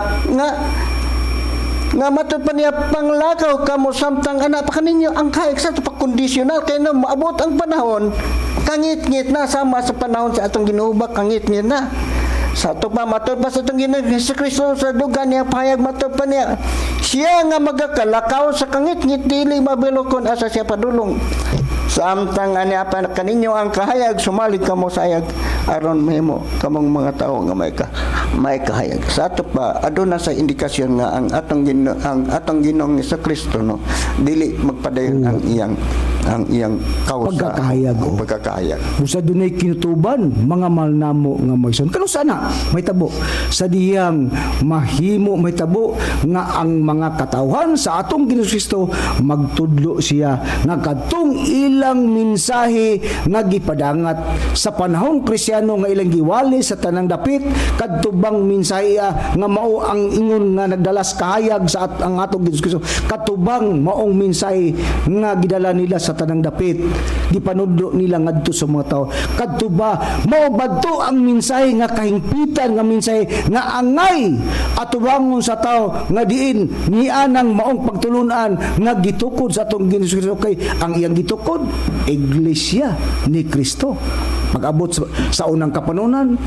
nga matud pa niya panglakaw kamo samtang anak pa kaninyo ang kahayag sa pagkondisyonal kay na maabot ang panahon kangit-ngit na sama sa panahon sa atong Ginoo kangit-ngit na sa ato pa matud pa sa atong Ginoo Kristo sa dugan niya pahayag matud pa niya siya nga magakalakaw sa kangit-ngit dili mabilokon asa siya padulong samtang ani apa kaninyo ang kahayag sumalig kamo sa ayag aron mahimo kamong mga tao nga may kahayag sa ato pa aduna sa indikasyon nga ang atong Ginoong Kristo no dili magpadayon ang iyang kausa pagkakahayag. Busa dunay kinutuban mga malnamo nga moison. Kano sana may tabo sa diyang mahimo may tabo nga ang mga katawhan sa atong Ginoong Kristo magtudlo siya nga kadtong ilang mensahe nga gipadangat sa panahong Kristiyano nga ilang giwali sa tanang dapit kadtubang mensahe nga mao ang ingon nga nagdalas kahayag sa ang atong Ginoong Kristo katubang maong mensahe nga gidala nila sa tanang dapit gipanudlo nila ngadto sa mga tao kadto ba mao badto ang mensahe nga kahingpitan nga mensahe nga angay atubangon sa tao nga diin nianang maong pagtulunan nga gitukod sa atong Ginoong Kristo kay ang iyang gitukod iglesia ni Kristo pag-abot sa unang kapanunan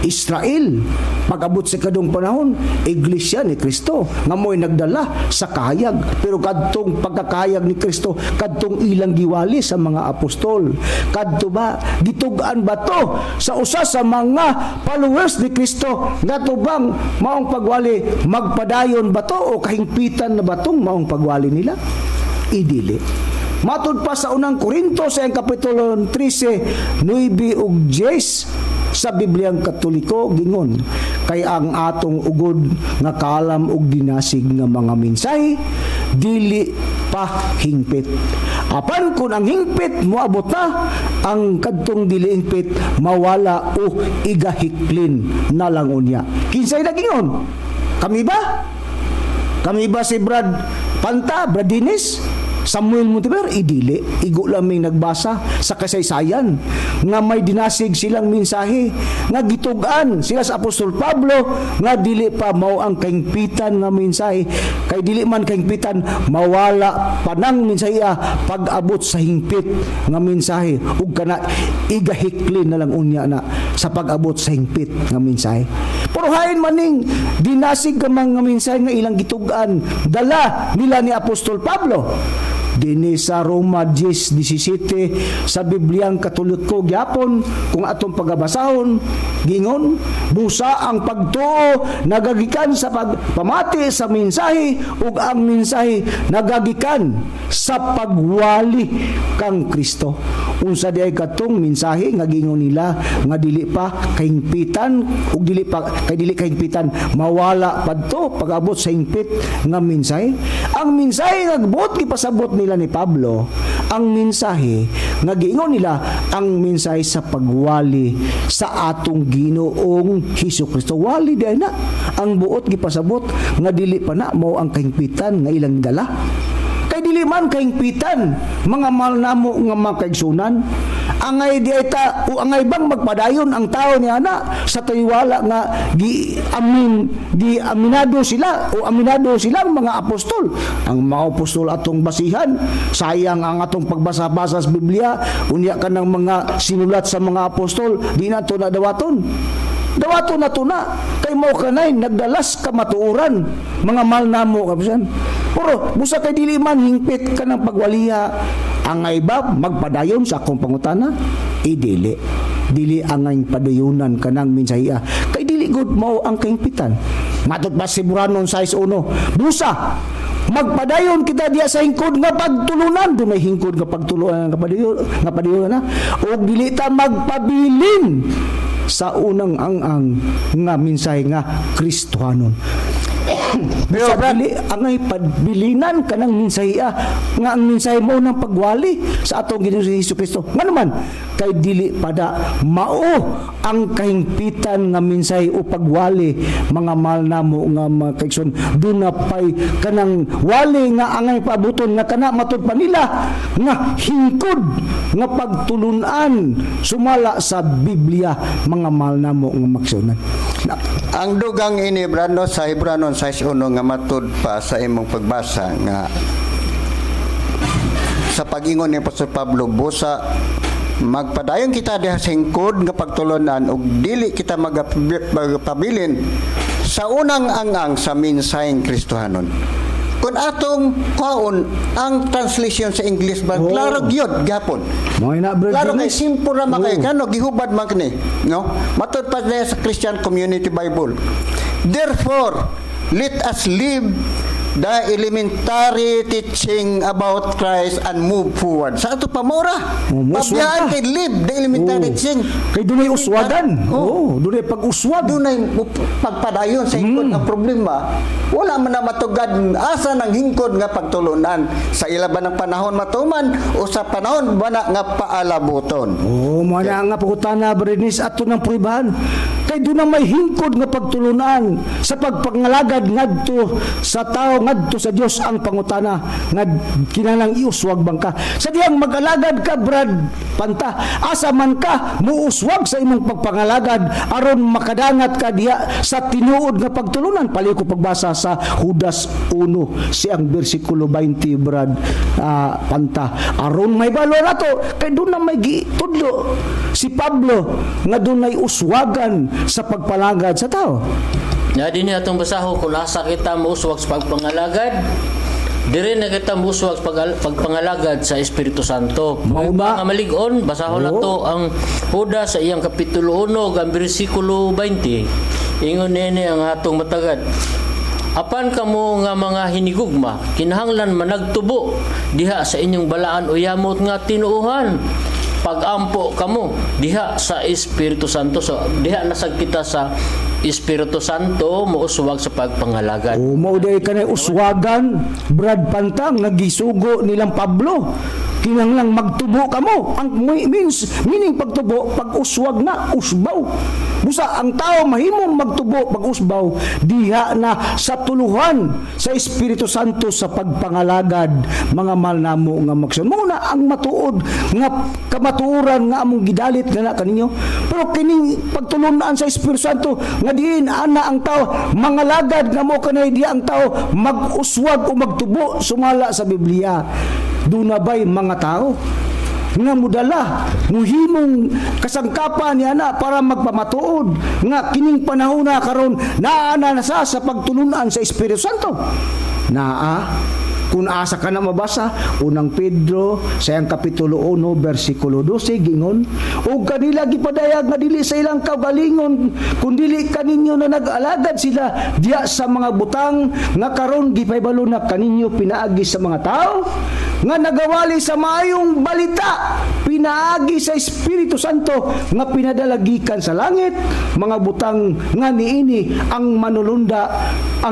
Israel pag-abot sa kadong panahon iglesia ni Kristo nga mo'y nagdala sa kahayag pero kadtong pagkakahayag ni Kristo kadtong ilang giwali sa mga apostol kadto ba gitugan ba to sa usa sa mga followers ni Kristo nga tubang maong pagwali magpadayon ba to o kahingpitan na ba tong maong pagwali nila idili Matud pa sa unang Korinto sa kapitulo 13, 9 ug 10 sa Bibliang Katoliko gingon, kay ang atong ugod nga kalam ug dinasig nga mga mensahe dili pa hingpit. Apan kun ang hingpit moabot na, ang kadtong dili hingpit mawala o igahiklin na lang unya. Kinsay nagingon? Kami ba? Kami ba si Brad Panta, Brad Dinis, Samuel Montiver? Idili. Igo laming nagbasa sa kasaysayan nga may dinasig silang mensahe nga gitugan sila sa Apostol Pablo nga dili pa mao ang kahingpitan nga mensahe, kay dili man kahingpitan mawala panang mensahe pag-abot sa hingpit nga mensahe ug kana igahiklin na lang unya na sa pag-abot sa hingpit nga mensahe. Pero hain maning dinasig ka mga mensahe nga ilang gitugan dala nila ni Apostol Pablo. Dini sa Roma 10:17 sa Bibliang Katoliko gyapon kung atong pagabasahon gingon, busa ang pagtuo nagagikan sa pagpamati sa mensahe ug ang mensahe nagagikan sa pagwali kang Kristo. Unsa di ay katong mensahe nga gingon nila nga dili pa kahingpitan ug dili kahingpitan mawala padto pag-abot sa hingpit nga mensahe. Ang mensahe nagbuot gipasabot nila ni Pablo, ang mensahe nga giingon nila ang mensahe sa pagwali sa atong Ginoong Hesukristo. Wali di na ang buot gipasabot nga dili pa na mao ang kahingpitan nga ilang dala. Kay dili man kahingpitan mga malnamo nga mga kaigsunan, angay di ta o angay bang magpadayon ang tao ni ana sa tiwala nga aminado sila o aminado silang mga apostol. Ang mga apostol atong basihan, sayang ang atong pagbasa-basa sa Biblia unya ka ng mga sinulat sa mga apostol, di na to na dawaton na tuna kay mo kanay nagdalas ka matuuran mga malnamo kapisan. Pero busa kay dili man hingpit ka ng pagwaliha, angay ba magpadayon sa akong pangutana? Dili angay padayunan ka ng mensahiya kay dili good mo ang kahingpitan. Matud ba si Buranon 6:1, busa magpadayon kita diya sa hingkod nga pagtulunan, dunay hingkod nga pagtulunan nga padayunan na, o dili ta magpabilin sa unang ang nga mensahe nga Kristohanon. Pero dili angay pagbilinan kanang mensahe nga ang mensahe mo ng pagwali sa atong Ginoong Hesukristo. Nga naman kay dili pada mao ang kahingpitan nga mensahe o pagwali mga malnamo nga mga kaigsoon. Duna pay kanang wali nga angay paabuton nga kana matud pa nila nga hingkod nga pagtulunan sumala sa Biblia mga malnamo nga magsunan. Ang dugang ini brano sa Hebranon 6:1 nga matud pa sa imong pagbasa nga sa pag-ingon ni Apostol Pablo, busa magpadayon kita diha sa hingkod nga pagtulunan ug dili kita magpabilin sa unang angang sa mensaheng Kristohanon. Kung atong kaon ang translation sa English ba, klaro gyud gapon. Klaro kay simple ra makay kano gihubad man kini, no? Matud pa sa Christian Community Bible. Therefore, let us live the elementary teaching about Christ and move forward. Sa ato pamora, pabiyaan kay live the elementary teaching. Kay dunay uswagan. Dunay pag-uswag. Dunay pagpadayon sa hingkod nga problema. Wala man na matugad asa ng hingkod nga pagtulunan sa ilaban ng panahon matuman o sa panahon bana nga paalabuton. Mo na nga pagutana Berenice ato ng pruibahan. Kay doon na may hingkod nga pagtulunan sa pagpangalagad ngadto sa tao ngadto sa Dios ang pangutana nga kinahanglang iuswag bang ka. Sa diyang mag-alagad ka Brad Panta, asa man ka muuswag sa imong pagpangalagad aron makadangat ka diya sa tinuod nga pagtulunan. Pali ko pagbasa sa Judas 1 siyang bersikulo 20 Brad Panta. Aron may balo nato kay doon na may gitudlo si Pablo nga doon ay uswagan sa pagpalagad sa tao. Nga din atong basaho kung asa kita muuswag sa pagpangalagad, dire na kita muuswag sa pagpangalagad sa Espiritu Santo. Nga malig-on, basaho na to ang Judas sa iyang kapitulo 1 ang bersikulo 20. Ingon nini ang atong matagad. Apan kamo nga mga hinigugma, kinahanglan managtubo diha sa inyong balaan o yamot nga tinuuhan. Pagampo kamo diha sa Espiritu Santo. So diha nasag kita sa Espiritu Santo mouswag sa pagpangalagad. O mao day kanay uswagan Brad Pantang nagisugo nilang Pablo. Kinahanglang magtubo kamo. Ang meaning pagtubo, pag-uswag na, usbaw. Busa ang tao mahimong magtubo pag usbaw diha na sa tuluhan sa Espiritu Santo sa pagpangalagad mga malnamo nga magsyon. Mao na ang matuod nga kamatuoran nga among gidalit na kaninyo. Pero kining pagtulunan sa Espiritu Santo nga diin ana ang tao mangalagad nga mo kanay diha ang tao mag-uswag o magtubo sumala sa Biblia. Dunabay mga tao nga mudala muhimong kasangkapan niya na para magpamatuod nga kining panahon na karon naa na sa pagtulunan sa Espiritu Santo. Naa kung asa ka na mabasa unang Pedro sa iyang kapitulo 1 versikulo 12 gingon ug kanila gipadayag nga dili sa ilang kaugalingon kun dili kaninyo na nag-alagad sila diya sa mga butang nga karon gipaybalo na kaninyo pinaagi sa mga tao nga nagawali sa maayong balita pinaagi sa Espiritu Santo nga pinadalagikan sa langit mga butang nga niini ang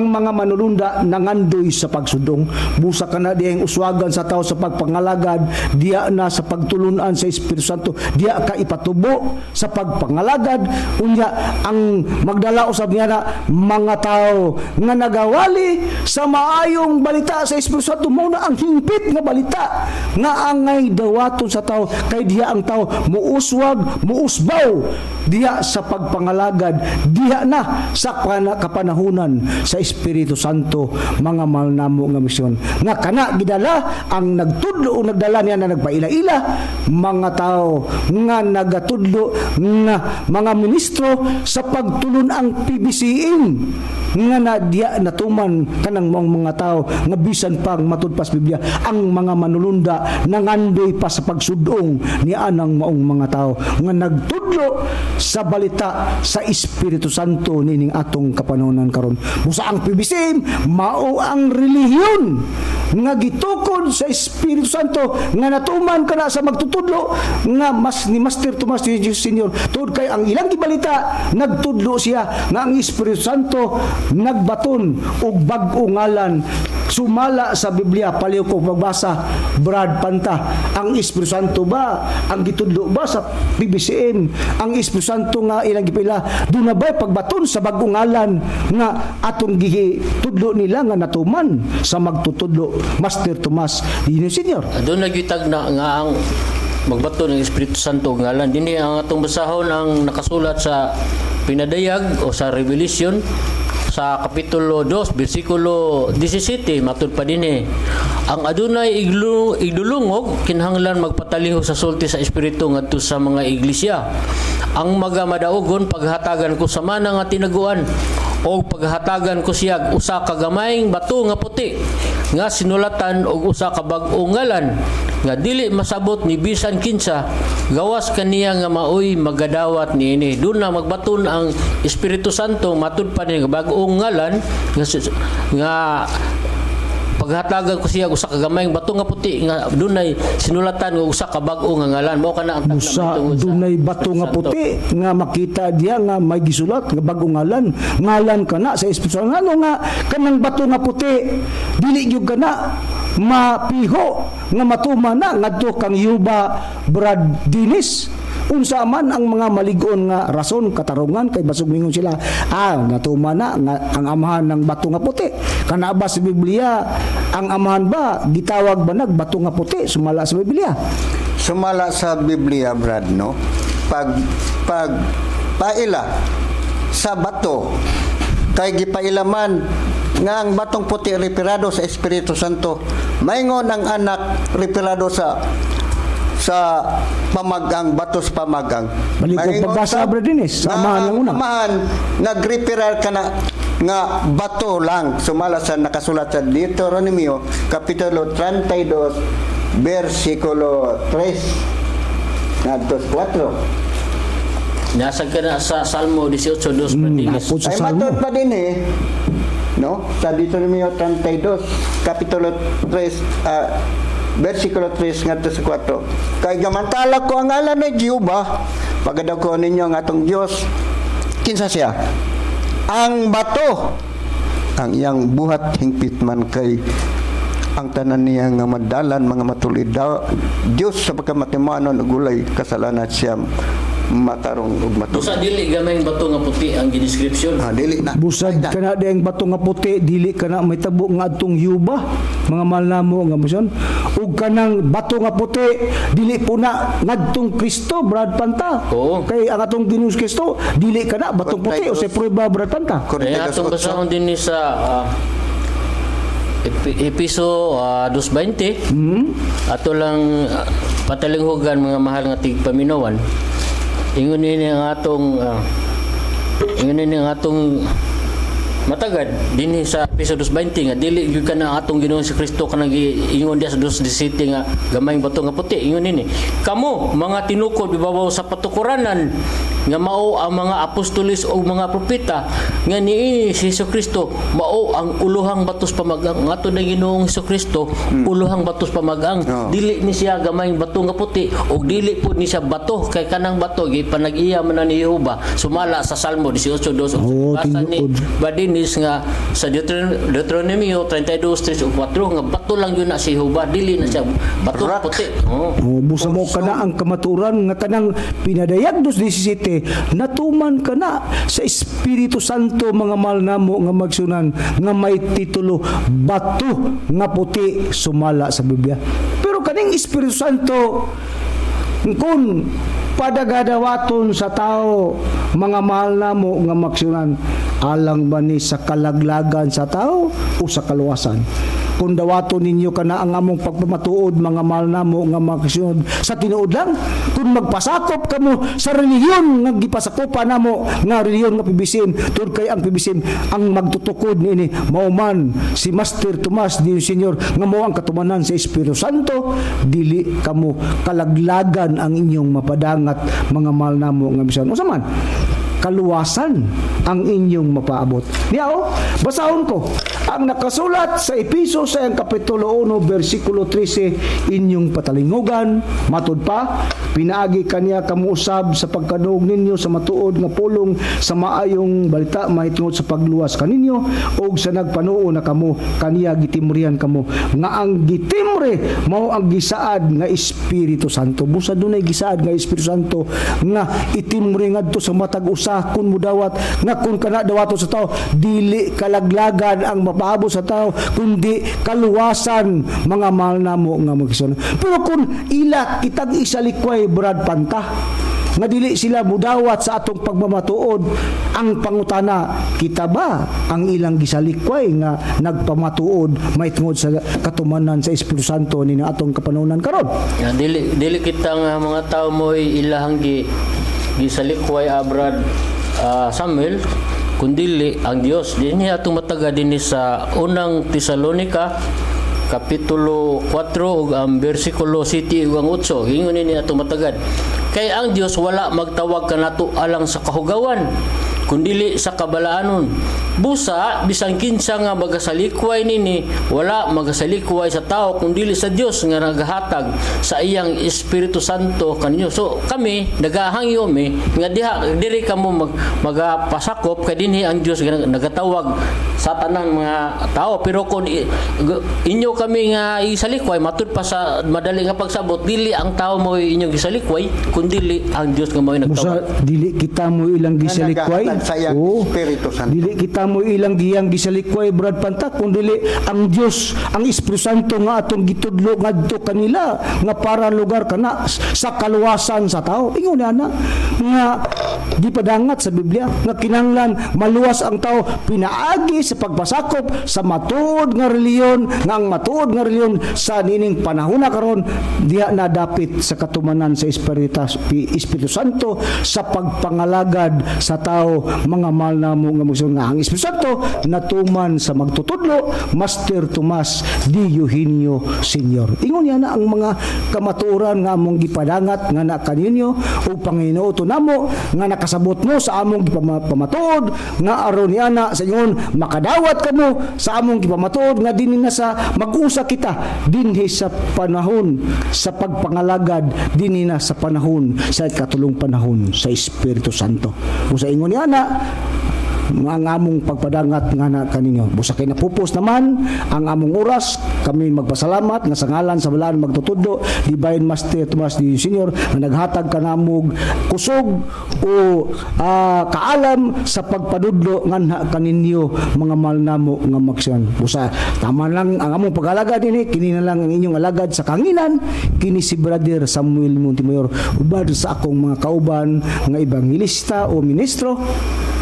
mga manulunda nangandoy sa pagsudong. Busa ka na diyang uswagan sa tao sa pagpangalagad diya na sa pagtulunan sa Espiritu Santo diya ka ipatubo sa pagpangalagad unya ang magdala usab niya na mga tao nga nagawali sa maayong balita sa Espiritu Santo mo na ang hingpit nga balita nga angay dawaton sa tao kay diya ang tao muuswag muusbaw diya sa pagpangalagad diya na sa kapanahunan sa Espiritu Santo mga malnamo nga misyon nga kana gidala ang nagtudlo o nagdala niya na nagpaila-ila mga tao nga nagatudlo nga mga ministro sa pagtulon ang PBCM nga na diya natuman kanang mga tao nga bisan pang matudpas Biblia ang mga manulunda nangandoy pa sa pagsudong ni anang maong mga tao nga nagtudlo sa balita sa Espiritu Santo nining atong kapanahonan karon. Busa ang PBCM mao ang relihiyon nga gitukod sa Espiritu Santo nga natuman kana sa magtutudlo nga mas ni Master Tomas Senior tuod kay ang ilang gibalita nagtudlo siya nga ang Espiritu Santo nagbaton og bag-o ngalan sumala sa Biblia paliw ko magbasa Brad Panta ang Espiritu Santo ba ang gitudlo ba sa PBCM ang Espiritu Santo nga ilang gipila dunabay pagbaton sa bag-o ngalan nga atong gitudlo nila nga natuman sa magtutudlo Master Tomas Senior. Doon nagitag na nga ang magbato ng Espiritu Santo ngalan dinhi ang atong basahon ang nakasulat sa pinadayag o sa Revelation sa kapitulo 2 bersikulo 17 matud pa dinhi ang adunay igdulungog kinahanglan magpataliho sa sulti sa espiritu ngadto sa mga iglesia ang magamadaogon paghatagan ko sa mana nga tinaguan o paghatagan ko siya usa ka gamayng bato nga puti nga sinulatan og usa ka bag-o ngalan nga dili masabot ni bisan kinsa gawas kaniya nga maoy magadawat niini dun na magbaton ang Espiritu Santo matud pa ni bag-o ngalan nga paghatagan ko siya usa ka gamayng bato nga puti nga dunay sinulatan og usa ka bag-o nga ngalan mao kana ang busa dunay bato nga puti nga makita diya nga may gisulat nga bag-o ngalan kana sa Espiritu Santo nga kanang bato nga puti dili gyud kana mapiho nga matuma na ngadto kang Yuba Brad Dinis unsa man ang mga maligon nga rason katarungan kay basog mingon sila natuma na nga ang amahan ng bato nga puti kana ba sa Biblia ang amahan ba gitawag ba bato nga puti sumala sa Biblia Brad no pag paila sa bato kay gipailaman nga ang batong puti referado sa Espiritu Santo maingon ang anak referado sa pamagang batos pamagang balik ko pagbasa Brad Dinis sa amahan lang una amahan nagreferal kana nga bato lang sumala sa nakasulat sa Deuteronomio kapitulo 32 versikulo 3 ngadto 4 nasag ka na sa Salmo 18:2 ay matod pa din no? Sa Deuteronomio 32, Kapitulo 3, versikulo 3 ngadto sa 4. Kay gamantala ko ang ngalan ni Jehova, pagadaw ko ninyo ang atong Dios. Kinsa siya? Ang bato ang iyang buhat hingpit man kay ang tanan niya nga madalan mga matulid daw Dios sa pagkamatimanon ug ulay kasalanan siya matarong ug matulid. Busa dili gamay bato nga puti ang gidescription. Dili na. Busad ka na ding bato nga puti, dili ka na may tabo nga adtong yuba, mga mahal namo nga buson. Ug kanang bato nga puti, dili po na ngadtong Kristo, Brad Panta. Oo. Kay ang atong Ginoong Kristo, dili ka na batong puti o sa prueba, Brad Panta. Kaya atong basahon din ni sa Episo 2:20. Ato lang patalinghugan mga mahal nga tigpaminawan. Ingon ini ang atong matagad dinhi sa Episo 2:20 nga dili gyud kana atong Ginoong si Kristo kanang ingon dia sa 2:17 nga gamayng bato nga puti. Ingon ini, kamo mga tinukod ibabaw sa patukuranan nga mao ang mga apostolis o mga propeta nga niini si Kristo mao ang uluhang batos pamagang nga ato na Ginoong Kristo uluhang batos pamagang. Dili ni siya gamayng bato nga puti o dili po ni siya bato kay kanang bato gipanag-iya man ni Jehova sumala sa Salmo 18:2. Basa ni Badinis nga sa Deuteronomio 32:3 o 4 nga bato lang yun na si Jehova, dili na siya bato puti. Busa mo ka na ang kamaturan nga kanang pinadayag 2:17 natuman ka na sa Espiritu Santo mga mahal namo nga magsunan nga may titulo bato nga puti sumala sa Biblia. Pero kaning Espiritu Santo kung padagadawaton sa tao mga mahal namo nga magsunan, alang ba ni sa kalaglagan sa tao o sa kaluwasan? Kung dawato ninyo ka na ang among pagpamatuod mga mahal namo nga magsunod sa tinuod lang, kung magpasakop kamo sa relihiyon nga gipasakopan namo nga relihiyon nga pibisim, tud kay ang pibisim ang magtutukod niini mao man si Master Tomas di Senyor nga mao ang katumanan sa Espiritu Santo, dili kamo kalaglagan ang inyong mapadangat mga mahal namo nga bisan unsa man kaluwasan ang inyong mapaabot. Diyaw, basahon ko ang nakasulat sa Episo sa Kapitulo 1 versikulo 13, inyong patalingugan matud pa pinaagi kaniya kamusab sa pagkaduog ninyo sa matuod nga pulong sa maayong balita mahitungod sa pagluwas kaninyo og sa nagpanuo na kamo kaniya gitimrihan kamo nga ang gitimre mao ang gisaad nga Espiritu Santo. Busa dunay gisaad nga Espiritu Santo nga itimre ngadto sa matag usa kun mudawat nga kun kana dawato sa tao dili kalaglagan ang mapaabot sa tao kundi kaluwasan mga mahal namo nga magsunan. Pero kun ila kitag isalikway Brad Panta nga dili sila mudawat sa atong pagmamatuod, ang pangutana kita ba ang ilang gisalikway nga nagpamatuod mahitungod sa katumanan sa Espiritu Santo ni atong kapanunan karon? Dili kita nga mga tao mo ilahang gisalikway Brad Samuel kundili ang Dios. Dinhi atong mataga dinhi sa unang Tesalonika Kapitulo 4 ug ang bersikulo 7 ug ang 8. Ingon ni atong matagad, kay ang Dios wala magtawag kanato alang sa kahugawan kundili sa kabalaanon. Busa bisan kinsa nga magasalikway nini wala magasalikway sa tao kundili sa Dios nga nagahatag sa iyang Espiritu Santo kanyo. So kami nagahangyo mi nga diri kamo magapasakop kay dinhi ang Dios nga nagatawag sa tanang mga tao. Pero kung inyo kami nga isalikway matud pa sa madali nga pagsabot, dili ang tao mo inyong gisalikway kundili ang Dios nga mao nagtawag. Busa dili kita mo ilang gisalikway sa iyang Espiritu Santo. Dili kita mo ilang giyang gisalikway Brad Panta kundi ang Dios ang Espiritu Santo nga atong gitudlo ngadto kanila nga para lugar kana sa kaluwasan sa tao. Ingon ana nga gipadangat sa Biblia nga kinahanglan maluwas ang tao pinaagi sa pagpasakop sa matuod nga reliyon nga ang matuod nga reliyon sa nining panahon na karon diha na dapit sa katumanan sa Espiritu Santo sa pagpangalagad sa tao mga mahal namo nga magsun nga ang Espiritu Santo natuman sa magtutudlo Master Tomas D. Eugenio Sr. Ingon niya na ang mga kamatuoran nga among gipadangat nga na kaninyo o Panginoon namo nga nakasabot mo sa among gipamatuod nga aron niya na sa ingon makadawat kamo sa among gipamatuod nga dinhi na sa mag-usa kita dinhi sa panahon sa pagpangalagad dinhi na sa panahon sa katulong panahon sa Espiritu Santo. Kung sa ingon niya na ang among pagpadangat nga na kaninyo. Busa kay napupos naman ang among oras, kami magpasalamat nga sa ngalan sa balaan magtutudlo Divine Master Tomas D. Sr. nga naghatag kanamog kusog o kaalam sa pagpadudlo nga na kaninyo mga mahal namo nga magsyan. Busa tama lang ang among pag-alagad dinhi, kini na lang ang inyong alagad sa kanginan, kini si Brother Samuel Montemayor ubad sa akong mga kauban nga ebanghilista o ministro.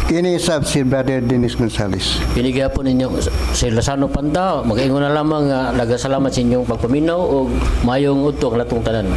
Kini sab si Brother Dennis Gonzales. Pinigya po ninyo si Lasano Panta, mag-ingon na lamang nga nagasalamat sa inyong pagpaminaw o mayong utok na itong tanan.